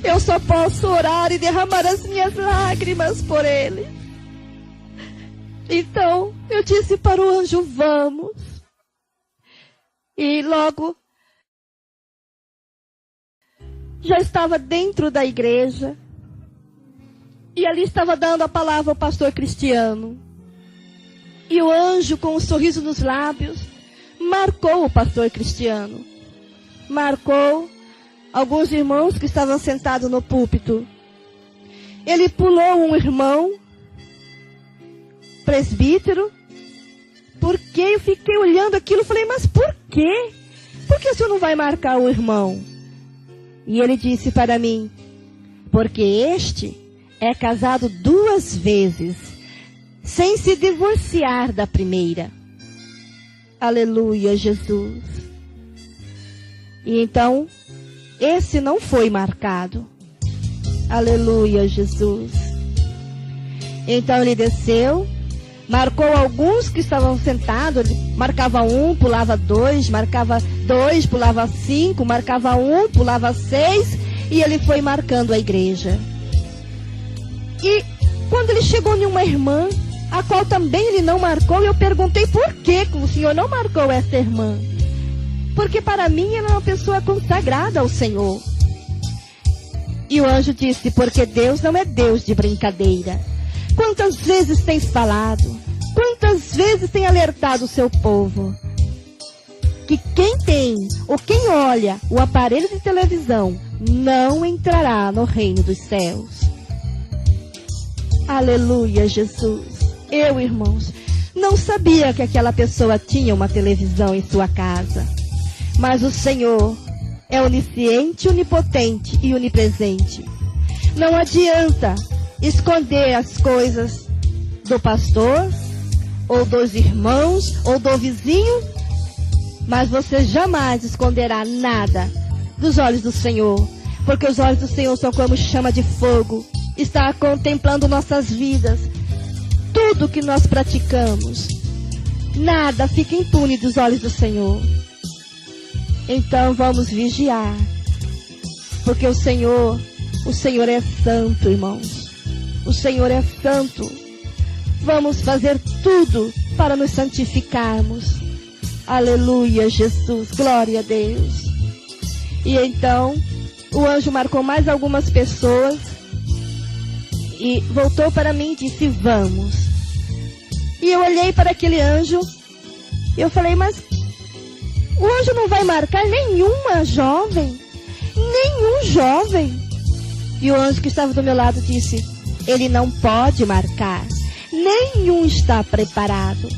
Eu só posso orar e derramar as minhas lágrimas por ele. Então eu disse para o anjo: vamos. E logo já estava dentro da igreja, e ali estava dando a palavra ao pastor Cristiano. E o anjo, com um sorriso nos lábios, marcou o pastor Cristiano. Marcou alguns irmãos que estavam sentados no púlpito. Ele pulou um irmão, presbítero, porque eu fiquei olhando aquilo e falei: mas por quê? Por que o senhor não vai marcar o irmão? E ele disse para mim: porque este é casado 2 vezes, sem se divorciar da primeira. Aleluia, Jesus. E então, esse não foi marcado. Aleluia, Jesus. Então ele desceu, marcou alguns que estavam sentados, ele marcava 1, pulava 2, marcava 2, pulava 5, marcava 1, pulava 6, e ele foi marcando a igreja. E quando ele chegou em uma irmã, a qual também ele não marcou, eu perguntei: por que o senhor não marcou essa irmã? Porque para mim ela é uma pessoa consagrada ao Senhor. E o anjo disse: porque Deus não é Deus de brincadeira. Quantas vezes tens falado, quantas vezes tem alertado o seu povo, que quem tem ou quem olha o aparelho de televisão não entrará no reino dos céus. Aleluia, Jesus. Eu, irmãos, não sabia que aquela pessoa tinha uma televisão em sua casa. Mas o Senhor é onisciente, onipotente e onipresente. Não adianta esconder as coisas do pastor, ou dos irmãos, ou do vizinho, mas você jamais esconderá nada dos olhos do Senhor, porque os olhos do Senhor são como chama de fogo, está contemplando nossas vidas, tudo que nós praticamos, nada fica impune dos olhos do Senhor. Então vamos vigiar, porque o Senhor é santo, irmãos, o Senhor é santo. Vamos fazer tudo para nos santificarmos. Aleluia, Jesus, glória a Deus. E então, o anjo marcou mais algumas pessoas e voltou para mim e disse, vamos. E eu olhei para aquele anjo e eu falei, mas o anjo não vai marcar nenhuma jovem? Nenhum jovem. E o anjo que estava do meu lado disse, ele não pode marcar. Nenhum está preparado.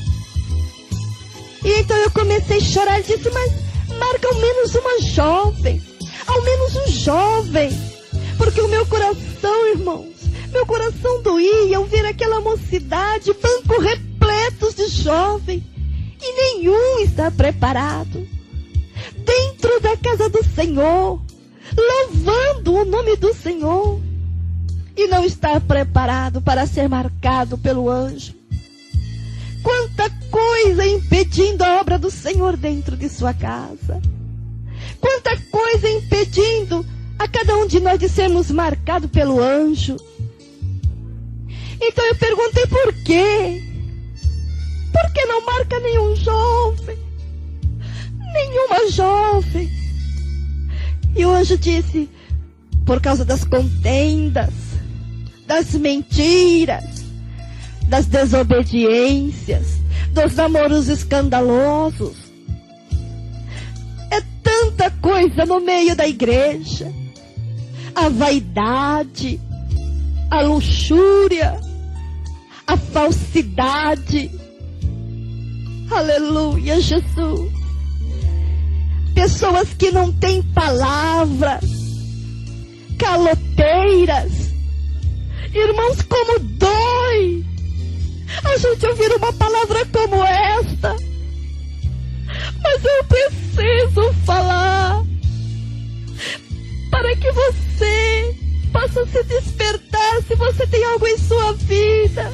E então eu comecei a chorar e disse, mas marca ao menos uma jovem. Ao menos um jovem. Porque o meu coração, irmãos, meu coração doía ao ver aquela mocidade, banco repletos de jovens. E nenhum está preparado. Dentro da casa do Senhor, louvando o nome do Senhor. E não está preparado para ser marcado pelo anjo. Quanta coisa impedindo a obra do Senhor dentro de sua casa. Quanta coisa impedindo a cada um de nós de sermos marcados pelo anjo. Então eu perguntei por quê? Por que não marca nenhum jovem? Nenhuma jovem. E o anjo disse, por causa das contendas, das mentiras, das desobediências, dos namoros escandalosos. É tanta coisa no meio da igreja. A vaidade, a luxúria, a falsidade. Aleluia, Jesus. Pessoas que não têm palavra, caloteiras. Irmãos, como dói a gente ouvir uma palavra como esta. Mas eu preciso falar para que você possa se despertar se você tem algo em sua vida.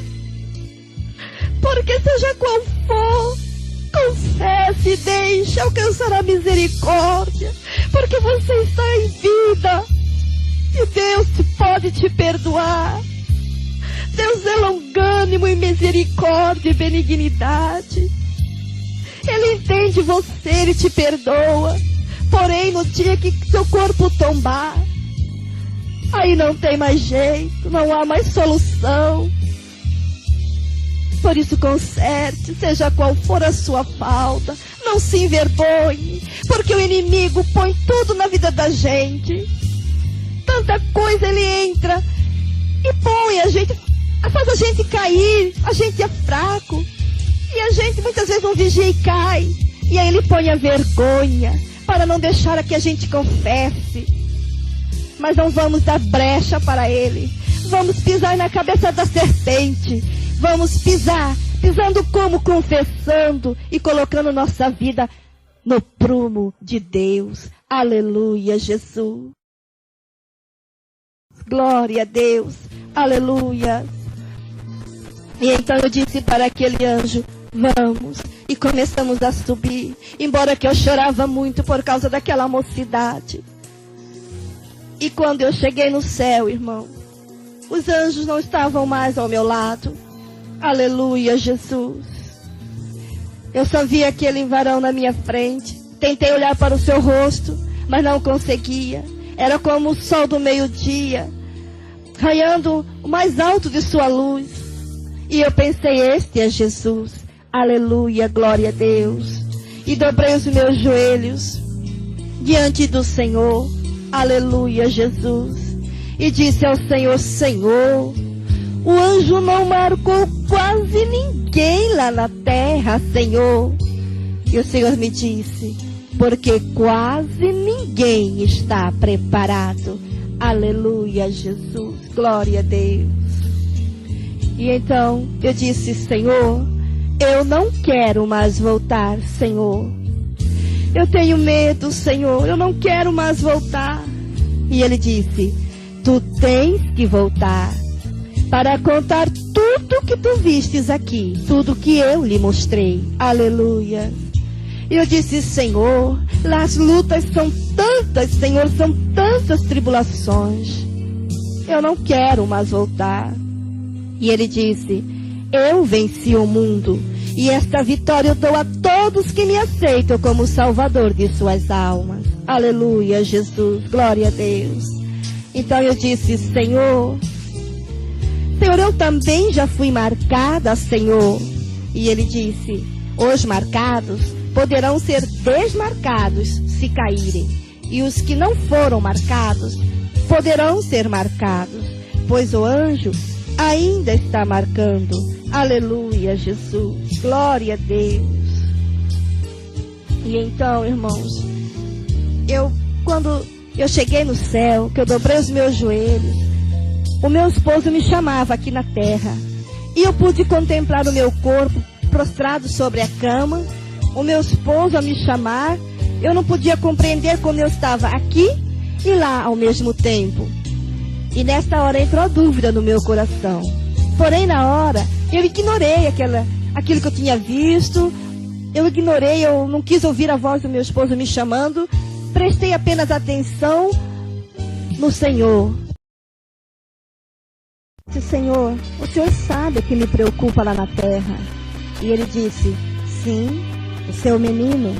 Porque seja qual for, confesse e deixe alcançar a misericórdia. Porque você está em vida. E Deus pode te perdoar. Deus é longânimo em misericórdia e benignidade. Ele entende você, Ele te perdoa. Porém, no dia que seu corpo tombar, aí não tem mais jeito, não há mais solução. Por isso conserte, seja qual for a sua falta. Não se envergonhe, porque o inimigo põe tudo na vida da gente. Tanta coisa ele entra e põe a gente, faz a gente cair, a gente é fraco. E a gente muitas vezes não vigia e cai. E aí ele põe a vergonha, para não deixar que a gente confesse. Mas não vamos dar brecha para ele. Vamos pisar na cabeça da serpente. Vamos pisar, pisando como? Confessando e colocando nossa vida no prumo de Deus. Aleluia, Jesus. Glória a Deus. Aleluia. E então eu disse para aquele anjo, vamos. E começamos a subir. Embora que eu chorava muito por causa daquela mocidade. E quando eu cheguei no céu, irmão, os anjos não estavam mais ao meu lado. Aleluia, Jesus. Eu só vi aquele varão na minha frente. Tentei olhar para o seu rosto, mas não conseguia. Era como o sol do meio-dia, raiando o mais alto de sua luz. E eu pensei, este é Jesus. Aleluia, glória a Deus. E dobrei os meus joelhos diante do Senhor. Aleluia, Jesus. E disse ao Senhor, Senhor, o anjo não marcou quase ninguém lá na terra, Senhor. E o Senhor me disse, porque quase ninguém está preparado. Aleluia, Jesus. Glória a Deus. E então eu disse: Senhor, eu não quero mais voltar, Senhor. Eu tenho medo, Senhor, eu não quero mais voltar. E ele disse: tu tens que voltar para contar tudo que tu vistes aqui, tudo que eu lhe mostrei. Aleluia. E eu disse: Senhor, as lutas são tantas, Senhor, são tantas tribulações. Eu não quero mais voltar. E ele disse: eu venci o mundo, e esta vitória eu dou a todos que me aceitam como Salvador de suas almas. Aleluia, Jesus, glória a Deus. Então eu disse: Senhor, eu também já fui marcada, Senhor. E ele disse: os marcados poderão ser desmarcados se caírem, e os que não foram marcados poderão ser marcados, pois o anjo ainda está marcando. Aleluia, Jesus, glória a Deus. E então, irmãos, quando eu cheguei no céu, que eu dobrei os meus joelhos, o meu esposo me chamava aqui na terra, e eu pude contemplar o meu corpo prostrado sobre a cama, o meu esposo a me chamar. Eu não podia compreender como eu estava aqui e lá ao mesmo tempo. E nesta hora entrou a dúvida no meu coração. Porém, na hora, eu ignorei aquilo que eu tinha visto. Eu não quis ouvir a voz do meu esposo me chamando. Prestei apenas atenção no Senhor. Disse: Senhor, o Senhor sabe o que me preocupa lá na terra. E ele disse: sim, o seu menino.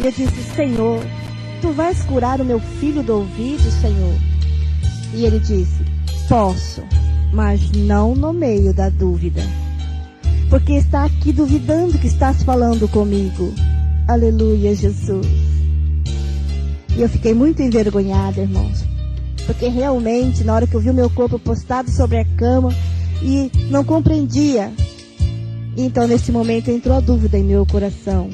E eu disse: Senhor, tu vais curar o meu filho do ouvido, Senhor? E ele disse: posso, mas não no meio da dúvida, porque está aqui duvidando que estás falando comigo. Aleluia, Jesus. E eu fiquei muito envergonhada, irmãos, porque realmente, na hora que eu vi o meu corpo postado sobre a cama, e não compreendia. Então, nesse momento, entrou a dúvida em meu coração.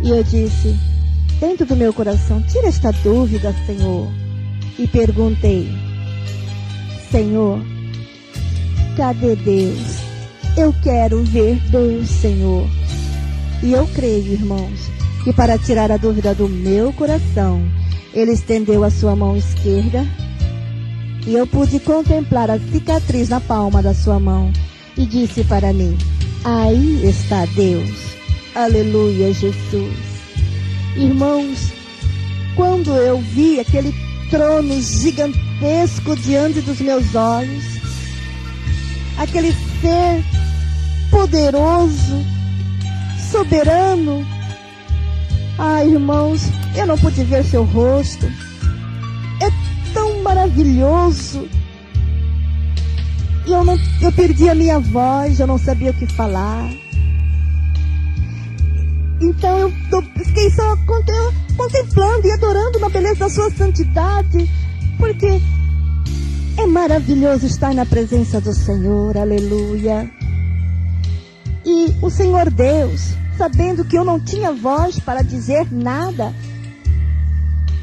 E eu disse, dentro do meu coração: tira esta dúvida, Senhor. E perguntei: Senhor, cadê Deus? Eu quero ver Deus, Senhor. E eu creio, irmãos, que para tirar a dúvida do meu coração, Ele estendeu a sua mão esquerda, e eu pude contemplar a cicatriz na palma da sua mão, e disse para mim: aí está Deus. Aleluia, Jesus. Irmãos, quando eu vi aquele trono gigantesco diante dos meus olhos, aquele ser poderoso, soberano, irmãos, eu não pude ver seu rosto. É tão maravilhoso. E eu perdi a minha voz, eu não sabia o que falar. Então eu fiquei só contemplando e adorando na beleza da sua santidade, porque é maravilhoso estar na presença do Senhor. Aleluia. E o Senhor Deus, sabendo que eu não tinha voz para dizer nada,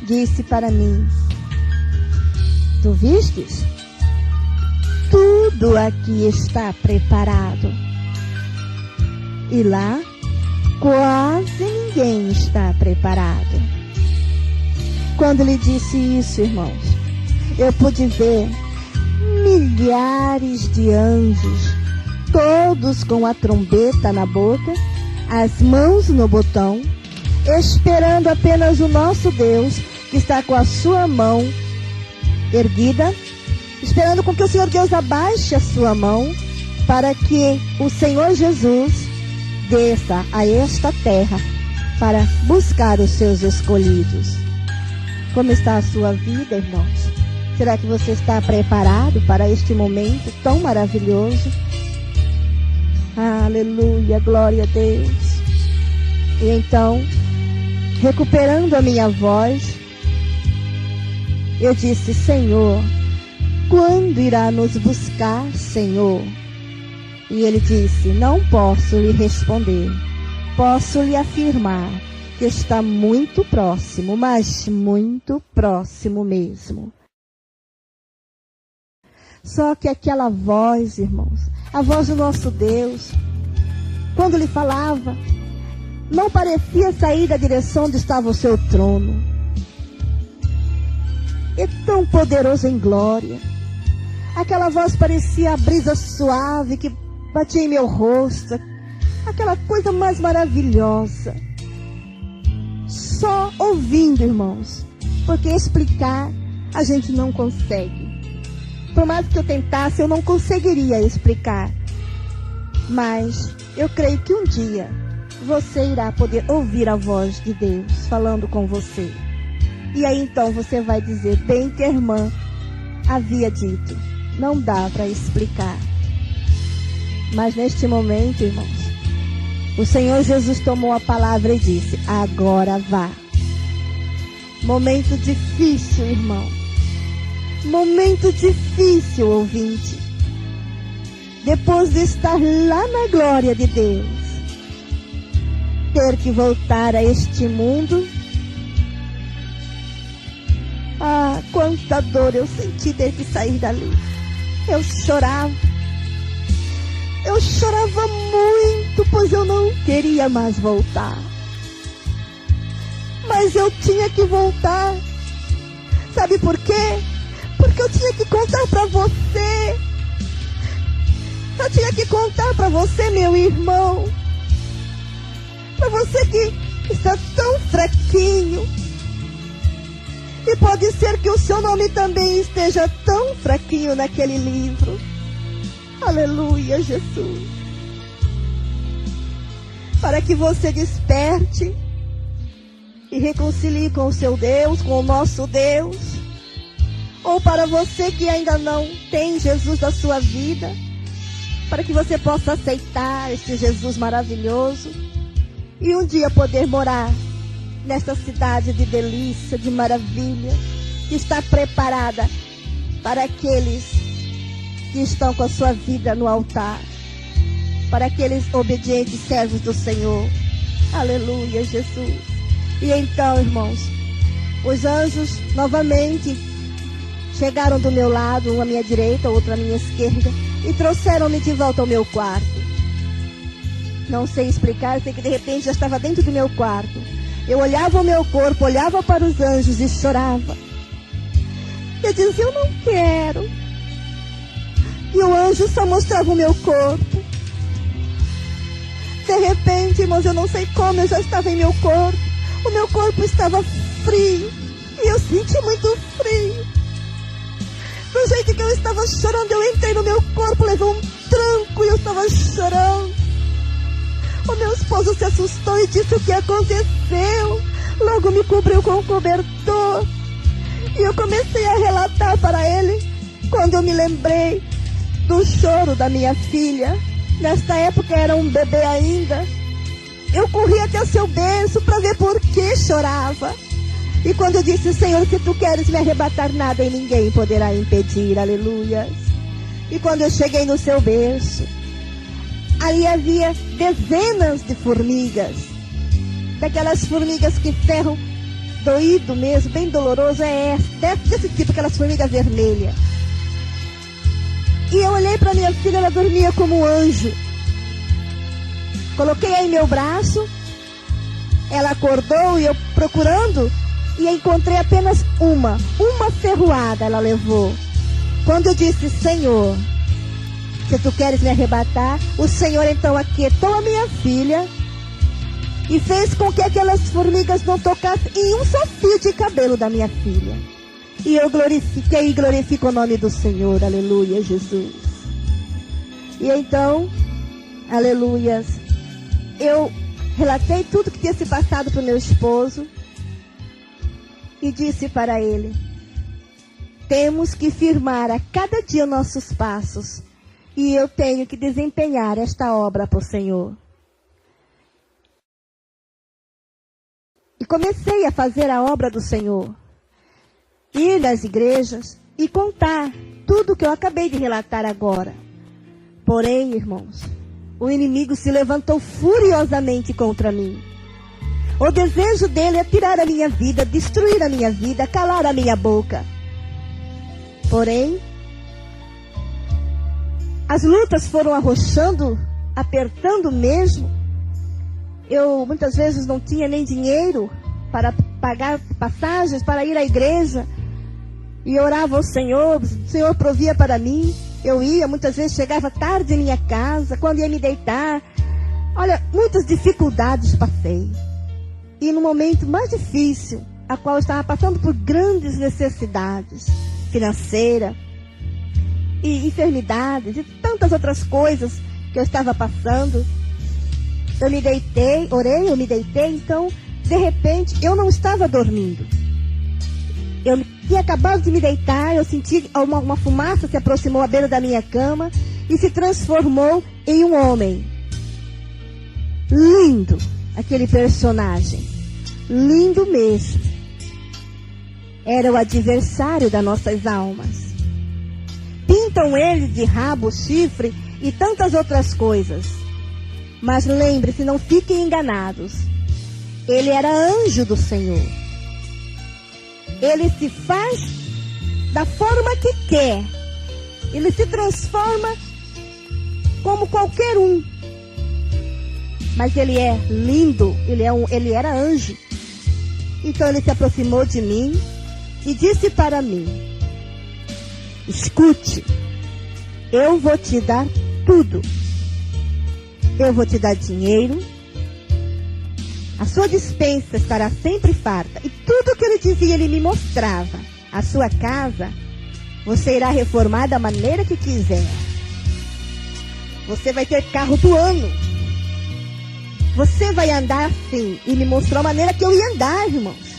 disse para mim: tu vistes? Tudo aqui está preparado. E lá, quase ninguém está preparado. Quando ele disse isso, irmãos, eu pude ver milhares de anjos, todos com a trombeta na boca, as mãos no botão, esperando apenas o nosso Deus, que está com a sua mão erguida, esperando com que o Senhor Deus abaixe a sua mão, para que o Senhor Jesus desça a esta terra para buscar os seus escolhidos. Como está a sua vida, irmãos? Será que você está preparado para este momento tão maravilhoso? Aleluia, glória a Deus. E então, recuperando a minha voz, eu disse: Senhor, quando irá nos buscar, Senhor? E ele disse: não posso lhe responder. Posso lhe afirmar que está muito próximo, mas muito próximo mesmo. Só que aquela voz, irmãos, a voz do nosso Deus, quando ele falava, não parecia sair da direção onde estava o seu trono. É tão poderoso em glória. Aquela voz parecia a brisa suave que batia em meu rosto. Aquela coisa mais maravilhosa. Só ouvindo, irmãos. Porque explicar a gente não consegue. Por mais que eu tentasse, eu não conseguiria explicar. Mas eu creio que um dia você irá poder ouvir a voz de Deus falando com você. E aí então você vai dizer, bem que a irmã havia dito, não dá para explicar. Mas neste momento, irmãos, o Senhor Jesus tomou a palavra e disse, agora vá. Momento difícil, irmão. Momento difícil, ouvinte. Depois de estar lá na glória de Deus, ter que voltar a este mundo. Ah, quanta dor eu senti ter que sair dali. Eu chorava. Eu chorava muito, pois eu não queria mais voltar. Mas eu tinha que voltar. Sabe por quê? Porque eu tinha que contar para você. Eu tinha que contar para você, meu irmão. Para você que está tão fraquinho. E pode ser que o seu nome também esteja tão fraquinho naquele livro. Aleluia, Jesus. Para que você desperte e reconcilie com o seu Deus, com o nosso Deus. Ou para você que ainda não tem Jesus na sua vida, para que você possa aceitar este Jesus maravilhoso e um dia poder morar nesta cidade de delícia, de maravilha, que está preparada para aqueles que estão com a sua vida no altar, para aqueles obedientes servos do Senhor. Aleluia, Jesus. E então, irmãos, os anjos novamente chegaram do meu lado, um à minha direita, outro à minha esquerda, e trouxeram-me de volta ao meu quarto. Não sei explicar, sei que de repente já estava dentro do meu quarto. Eu olhava o meu corpo, olhava para os anjos e chorava. Eu dizia, eu não quero. E o anjo só mostrava o meu corpo. De repente, irmãos, eu não sei como, eu já estava em meu corpo. O meu corpo estava frio. E eu senti muito frio. Do jeito que eu estava chorando, eu entrei no meu corpo, levou um tranco e eu estava chorando. O meu esposo se assustou e disse o que aconteceu. Logo me cobriu com um cobertor. E eu comecei a relatar para ele quando eu me lembrei do choro da minha filha. Nesta época era um bebê ainda. Eu corri até o seu berço para ver por que chorava. E quando eu disse, Senhor, se tu queres me arrebatar, nada e ninguém poderá impedir. Aleluia. E quando eu cheguei no seu berço, ali havia dezenas de formigas. Daquelas formigas que ferram doído mesmo, bem doloroso. Desse tipo, aquelas formigas vermelhas. E eu olhei para minha filha, ela dormia como um anjo. Coloquei-a em meu braço. Ela acordou e eu procurando, e encontrei apenas uma ferroada ela levou. Quando eu disse, Senhor, se tu queres me arrebatar, o Senhor então aquietou a minha filha e fez com que aquelas formigas não tocassem em um só fio de cabelo da minha filha. E eu glorifiquei e glorifico o nome do Senhor. Aleluia, Jesus. E então, aleluias, eu relatei tudo que tinha se passado para o meu esposo e disse para ele, temos que firmar a cada dia nossos passos. E eu tenho que desempenhar esta obra para o Senhor. E comecei a fazer a obra do Senhor. Ir nas igrejas e contar tudo o que eu acabei de relatar agora. Porém, irmãos, o inimigo se levantou furiosamente contra mim. O desejo dele é tirar a minha vida, destruir a minha vida, calar a minha boca. Porém, as lutas foram arrochando, apertando mesmo. Eu muitas vezes não tinha nem dinheiro para pagar passagens para ir à igreja. E orava ao Senhor, o Senhor provia para mim. Eu ia, muitas vezes chegava tarde em minha casa, quando ia me deitar. Olha, muitas dificuldades passei. E no momento mais difícil, a qual eu estava passando por grandes necessidades financeiras e enfermidades e tantas outras coisas que eu estava passando. Eu me deitei, orei, eu me deitei, então, de repente, eu não estava dormindo. Eu tinha acabado de me deitar, eu senti uma fumaça se aproximou à beira da minha cama e se transformou em um homem. Lindo, aquele personagem. Lindo mesmo. Era o adversário das nossas almas. Pintam ele de rabo, chifre e tantas outras coisas. Mas lembre-se, não fiquem enganados. Ele era anjo do Senhor. Ele se faz da forma que quer. Ele se transforma como qualquer um. Mas ele é lindo, ele era anjo. Então ele se aproximou de mim e disse para mim: escute, eu vou te dar tudo. Eu vou te dar dinheiro. A sua despensa estará sempre farta. E tudo que ele dizia, ele me mostrava. A sua casa, você irá reformar da maneira que quiser. Você vai ter carro do ano. Você vai andar assim. E me mostrou a maneira que eu ia andar, irmãos.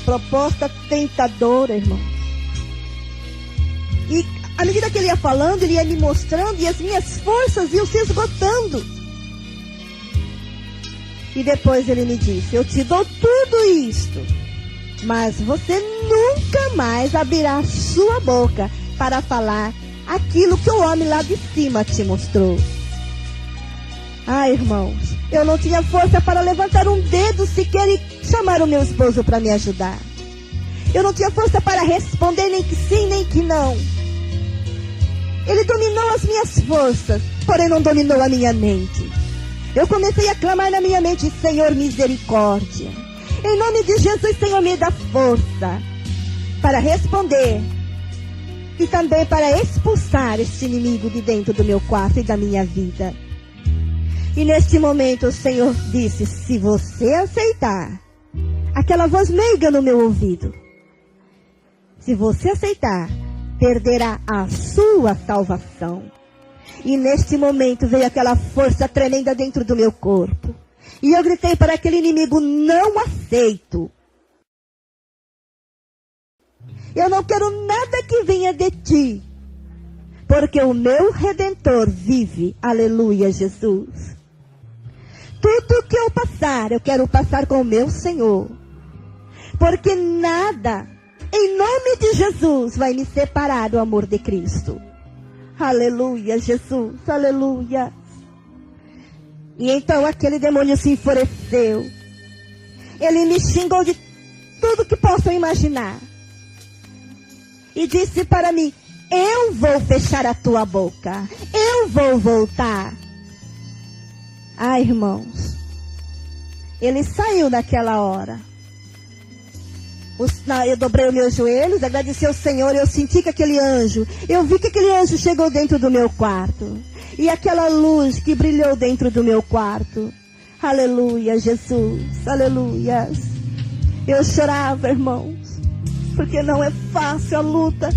Proposta tentadora, irmãos. E à medida que ele ia falando, ele ia me mostrando e as minhas forças iam se esgotando. E depois ele me disse: eu te dou tudo isto, mas você nunca mais abrirá sua boca para falar aquilo que o homem lá de cima te mostrou. Ah, irmãos, eu não tinha força para levantar um dedo sequer e chamar o meu esposo para me ajudar. Eu não tinha força para responder nem que sim, nem que não. Ele dominou as minhas forças, porém não dominou a minha mente. Eu comecei a clamar na minha mente: Senhor, misericórdia. Em nome de Jesus, Senhor, me dá força para responder e também para expulsar este inimigo de dentro do meu quarto e da minha vida. E neste momento o Senhor disse: se você aceitar, aquela voz meiga no meu ouvido, se você aceitar, perderá a sua salvação. E neste momento veio aquela força tremenda dentro do meu corpo. E eu gritei para aquele inimigo: não aceito. Eu não quero nada que venha de ti, porque o meu Redentor vive. Aleluia, Jesus. Tudo que eu passar, eu quero passar com o meu Senhor. Porque nada, em nome de Jesus, vai me separar do amor de Cristo. Aleluia, Jesus, aleluia. E então aquele demônio se enfureceu. Ele me xingou de tudo que possam imaginar. E disse para mim: eu vou fechar a tua boca. Eu vou voltar. Ai, irmãos. Ele saiu naquela hora. Eu dobrei os meus joelhos, agradeci ao Senhor, eu senti que aquele anjo, eu vi que aquele anjo chegou dentro do meu quarto. E aquela luz que brilhou dentro do meu quarto. Aleluia, Jesus, aleluia. Eu chorava, irmãos, porque não é fácil a luta,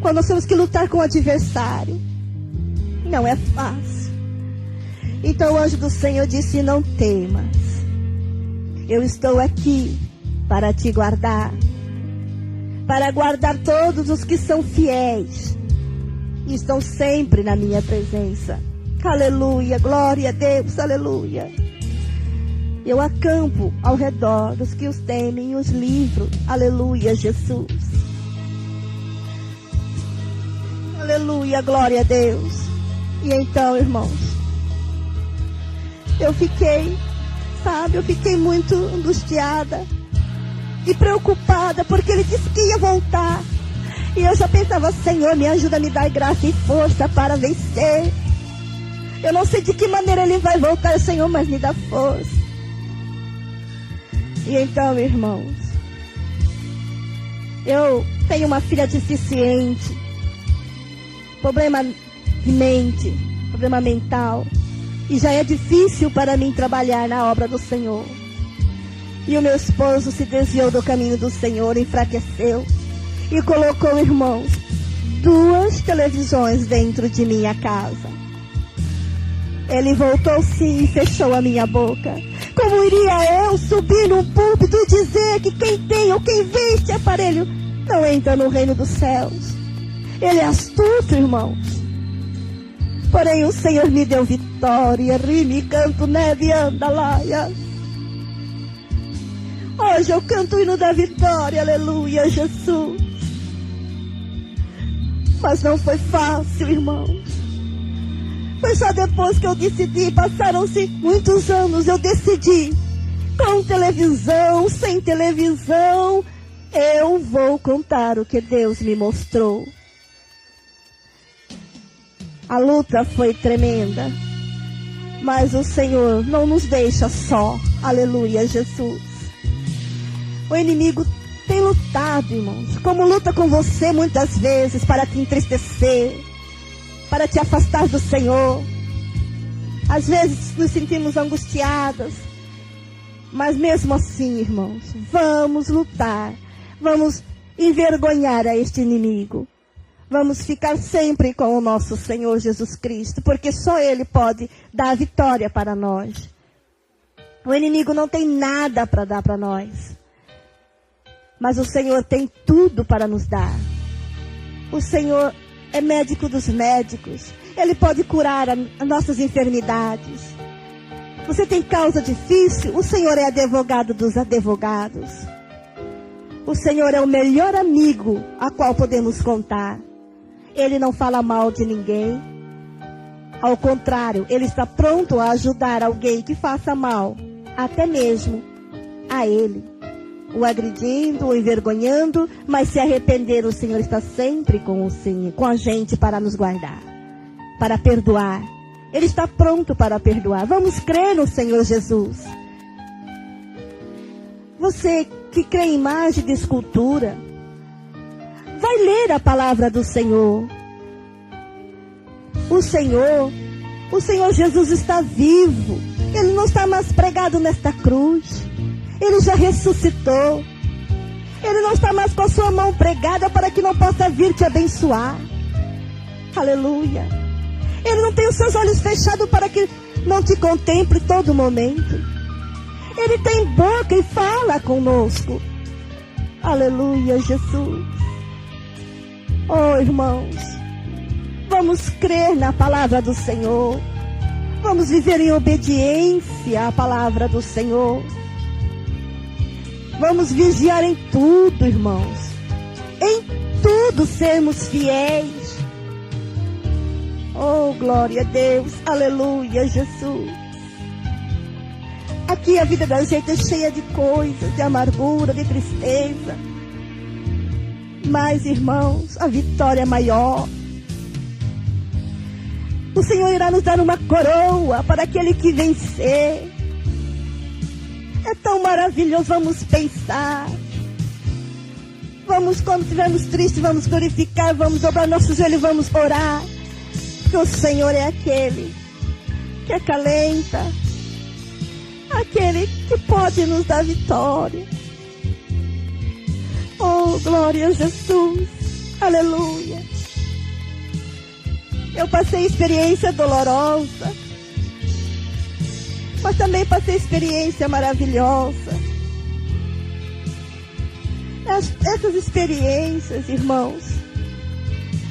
quando nós temos que lutar com o adversário. Não é fácil. Então o anjo do Senhor disse: não temas, eu estou aqui para te guardar, para guardar todos os que são fiéis e estão sempre na minha presença. Aleluia, glória a Deus, aleluia. Eu acampo ao redor dos que os temem e os livro. Aleluia, Jesus. Aleluia, glória a Deus. E então, irmãos, eu fiquei muito angustiada e preocupada, porque ele disse que ia voltar. E eu já pensava, Senhor, me ajuda a me dar graça e força para vencer. Eu não sei de que maneira ele vai voltar, Senhor, mas me dá força. E então, irmãos, eu tenho uma filha deficiente, problema de mente, problema mental. E já é difícil para mim trabalhar na obra do Senhor. E o meu esposo se desviou do caminho do Senhor, enfraqueceu. E colocou, irmãos, 2 televisões dentro de minha casa. Ele voltou sim e fechou a minha boca. Como iria eu subir num púlpito e dizer que quem tem ou quem vê este aparelho não entra no reino dos céus? Ele é astuto, irmãos. Porém o Senhor me deu vitória. Rime, canto, neve, anda, laia. Hoje eu canto o hino da vitória, aleluia, Jesus. Mas não foi fácil, irmãos. Foi só depois que eu decidi, passaram-se muitos anos, eu decidi, com televisão, sem televisão, eu vou contar o que Deus me mostrou. A luta foi tremenda, mas o Senhor não nos deixa só, aleluia, Jesus. O inimigo tem lutado, irmãos, como luta com você muitas vezes para te entristecer, para te afastar do Senhor. Às vezes nos sentimos angustiadas, mas mesmo assim, irmãos, vamos lutar, vamos envergonhar a este inimigo. Vamos ficar sempre com o nosso Senhor Jesus Cristo, porque só Ele pode dar a vitória para nós. O inimigo não tem nada para dar para nós, mas o Senhor tem tudo para nos dar. O Senhor é médico dos médicos. Ele pode curar as nossas enfermidades. Você tem causa difícil? O Senhor é advogado dos advogados. O Senhor é o melhor amigo a qual podemos contar. Ele não fala mal de ninguém. Ao contrário, Ele está pronto a ajudar alguém que faça mal, até mesmo a Ele. O agredindo, o envergonhando, mas se arrepender, o Senhor está sempre com o Senhor, com a gente para nos guardar, para perdoar. Ele está pronto para perdoar. Vamos crer no Senhor Jesus. Você que crê em imagem de escultura, vai ler a palavra do Senhor. O Senhor Jesus está vivo. Ele não está mais pregado nesta cruz. Ele já ressuscitou. Ele não está mais com a sua mão pregada para que não possa vir te abençoar. Aleluia. Ele não tem os seus olhos fechados para que não te contemple todo momento. Ele tem boca e fala conosco. Aleluia, Jesus. Oh, irmãos, vamos crer na palavra do Senhor. Vamos viver em obediência à palavra do Senhor. Vamos vigiar em tudo, irmãos. Em tudo sermos fiéis. Oh, glória a Deus. Aleluia, Jesus. Aqui a vida da gente é cheia de coisas, de amargura, de tristeza. Mas, irmãos, a vitória é maior. O Senhor irá nos dar uma coroa para aquele que vencer. É tão maravilhoso, vamos pensar. Vamos, quando estivermos tristes, vamos glorificar, vamos dobrar nossos joelhos, vamos orar. Porque o Senhor é aquele que acalenta, aquele que pode nos dar vitória. Oh, glória a Jesus. Aleluia. Eu passei experiência dolorosa, mas também passei experiência maravilhosa. Essas experiências, irmãos,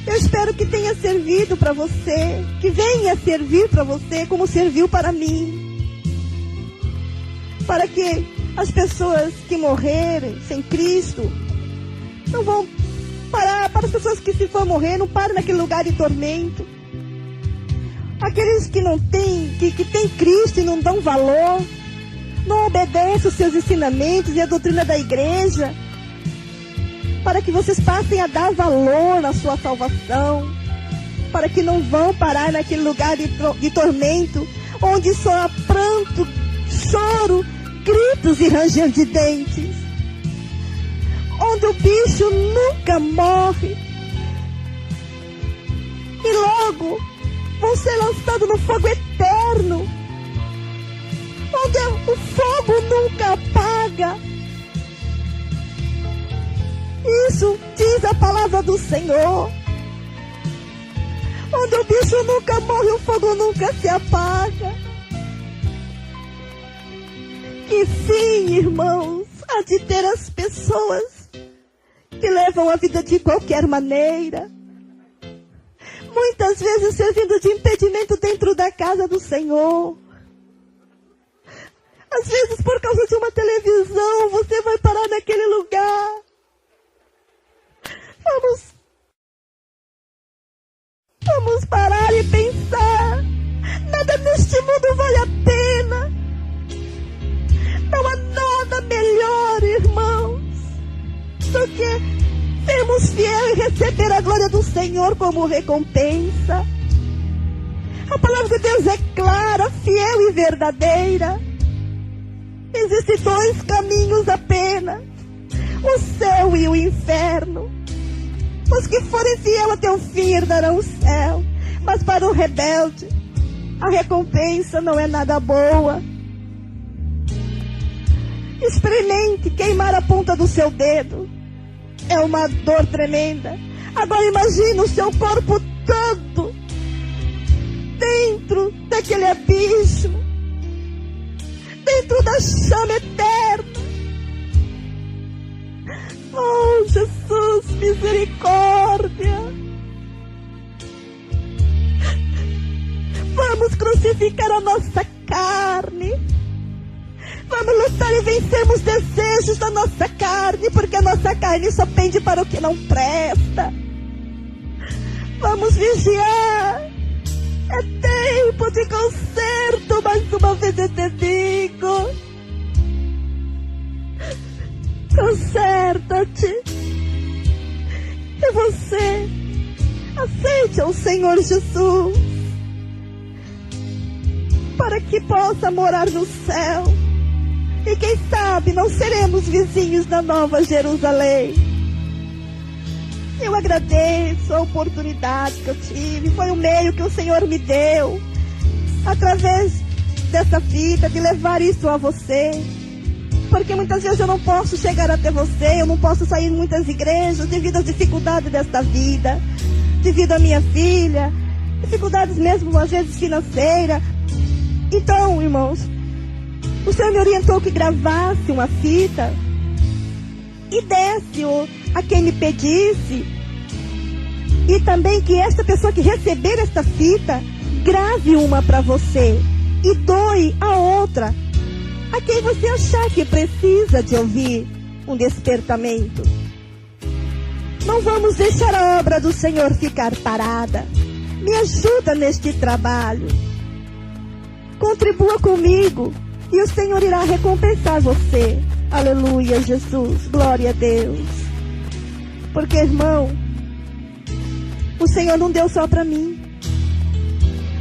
eu espero que tenha servido para você, que venha servir para você como serviu para mim. Para que as pessoas que morrerem sem Cristo não vão parar, para as pessoas que se for morrer não param naquele lugar de tormento. Aqueles que não têm, que têm Cristo e não dão valor, não obedecem os seus ensinamentos e a doutrina da igreja, para que vocês passem a dar valor à sua salvação, para que não vão parar naquele lugar de tormento, onde só há pranto, choro, gritos e ranger de dentes, onde o bicho nunca morre, e logo vão ser lançados no fogo eterno, onde o fogo nunca apaga. Isso diz a palavra do Senhor. Onde o bicho nunca morre, o fogo nunca se apaga. Que fim, irmãos, há de ter as pessoas que levam a vida de qualquer maneira, muitas vezes servindo de impedimento dentro da casa do Senhor. Às vezes, por causa de uma televisão, você vai parar naquele lugar. Vamos parar e pensar. Nada neste mundo vale a pena. Não há nada melhor, irmãos, do que sermos fiéis e receber a glória do Senhor como recompensa. A palavra de Deus é clara, fiel e verdadeira. Existem dois caminhos apenas: o céu e o inferno. Os que forem fiel até o fim herdarão o céu, mas para o rebelde a recompensa não é nada boa. Experimente queimar a ponta do seu dedo. É uma dor tremenda. Agora imagine o seu corpo todo dentro daquele abismo, dentro da chama eterna. Oh, Jesus, misericórdia. Vamos crucificar a nossa carne. Vamos lutar e vencermos os desejos da nossa carne, porque a nossa carne só pende para o que não presta. Vamos vigiar. É tempo de conserto, mais uma vez eu te digo. Conserta-te. E você aceite ao Senhor Jesus, para que possa morar no céu. E quem sabe não seremos vizinhos da Nova Jerusalém. Eu agradeço a oportunidade que eu tive. Foi um meio que o Senhor me deu, através dessa fita, de levar isso a você. Porque muitas vezes eu não posso chegar até você, eu não posso sair em muitas igrejas devido às dificuldades desta vida, devido à minha filha, dificuldades mesmo às vezes financeiras. Então, irmãos, o Senhor me orientou que gravasse uma fita e desse a quem me pedisse, e também que esta pessoa que receber esta fita grave uma para você e doe a outra a quem você achar que precisa de ouvir um despertamento. Não vamos deixar a obra do Senhor ficar parada. Me ajuda neste trabalho. Contribua comigo e o Senhor irá recompensar você. Aleluia, Jesus. Glória a Deus. Porque, irmão, o Senhor não deu só para mim.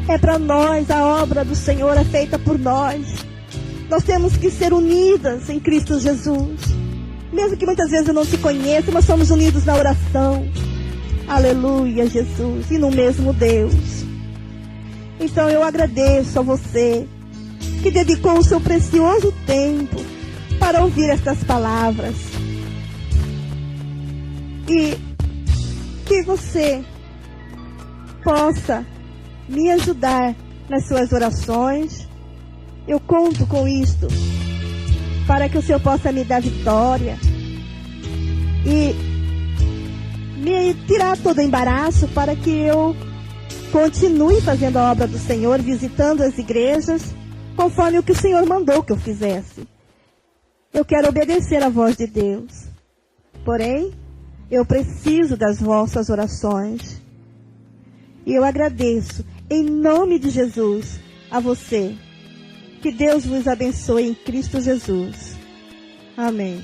É para nós. A obra do Senhor é feita por nós. Nós temos que ser unidas em Cristo Jesus. Mesmo que muitas vezes eu não te conheça, mas somos unidos na oração. Aleluia, Jesus. E no mesmo Deus. Então eu agradeço a você que dedicou o seu precioso tempo para ouvir estas palavras. E que você possa me ajudar nas suas orações. Eu conto com isto para que o Senhor possa me dar vitória e me tirar todo o embaraço para que eu continue fazendo a obra do Senhor, visitando as igrejas, conforme o que o Senhor mandou que eu fizesse. Eu quero obedecer à voz de Deus. Porém, eu preciso das vossas orações. E eu agradeço, em nome de Jesus, a você. Que Deus vos abençoe em Cristo Jesus. Amém.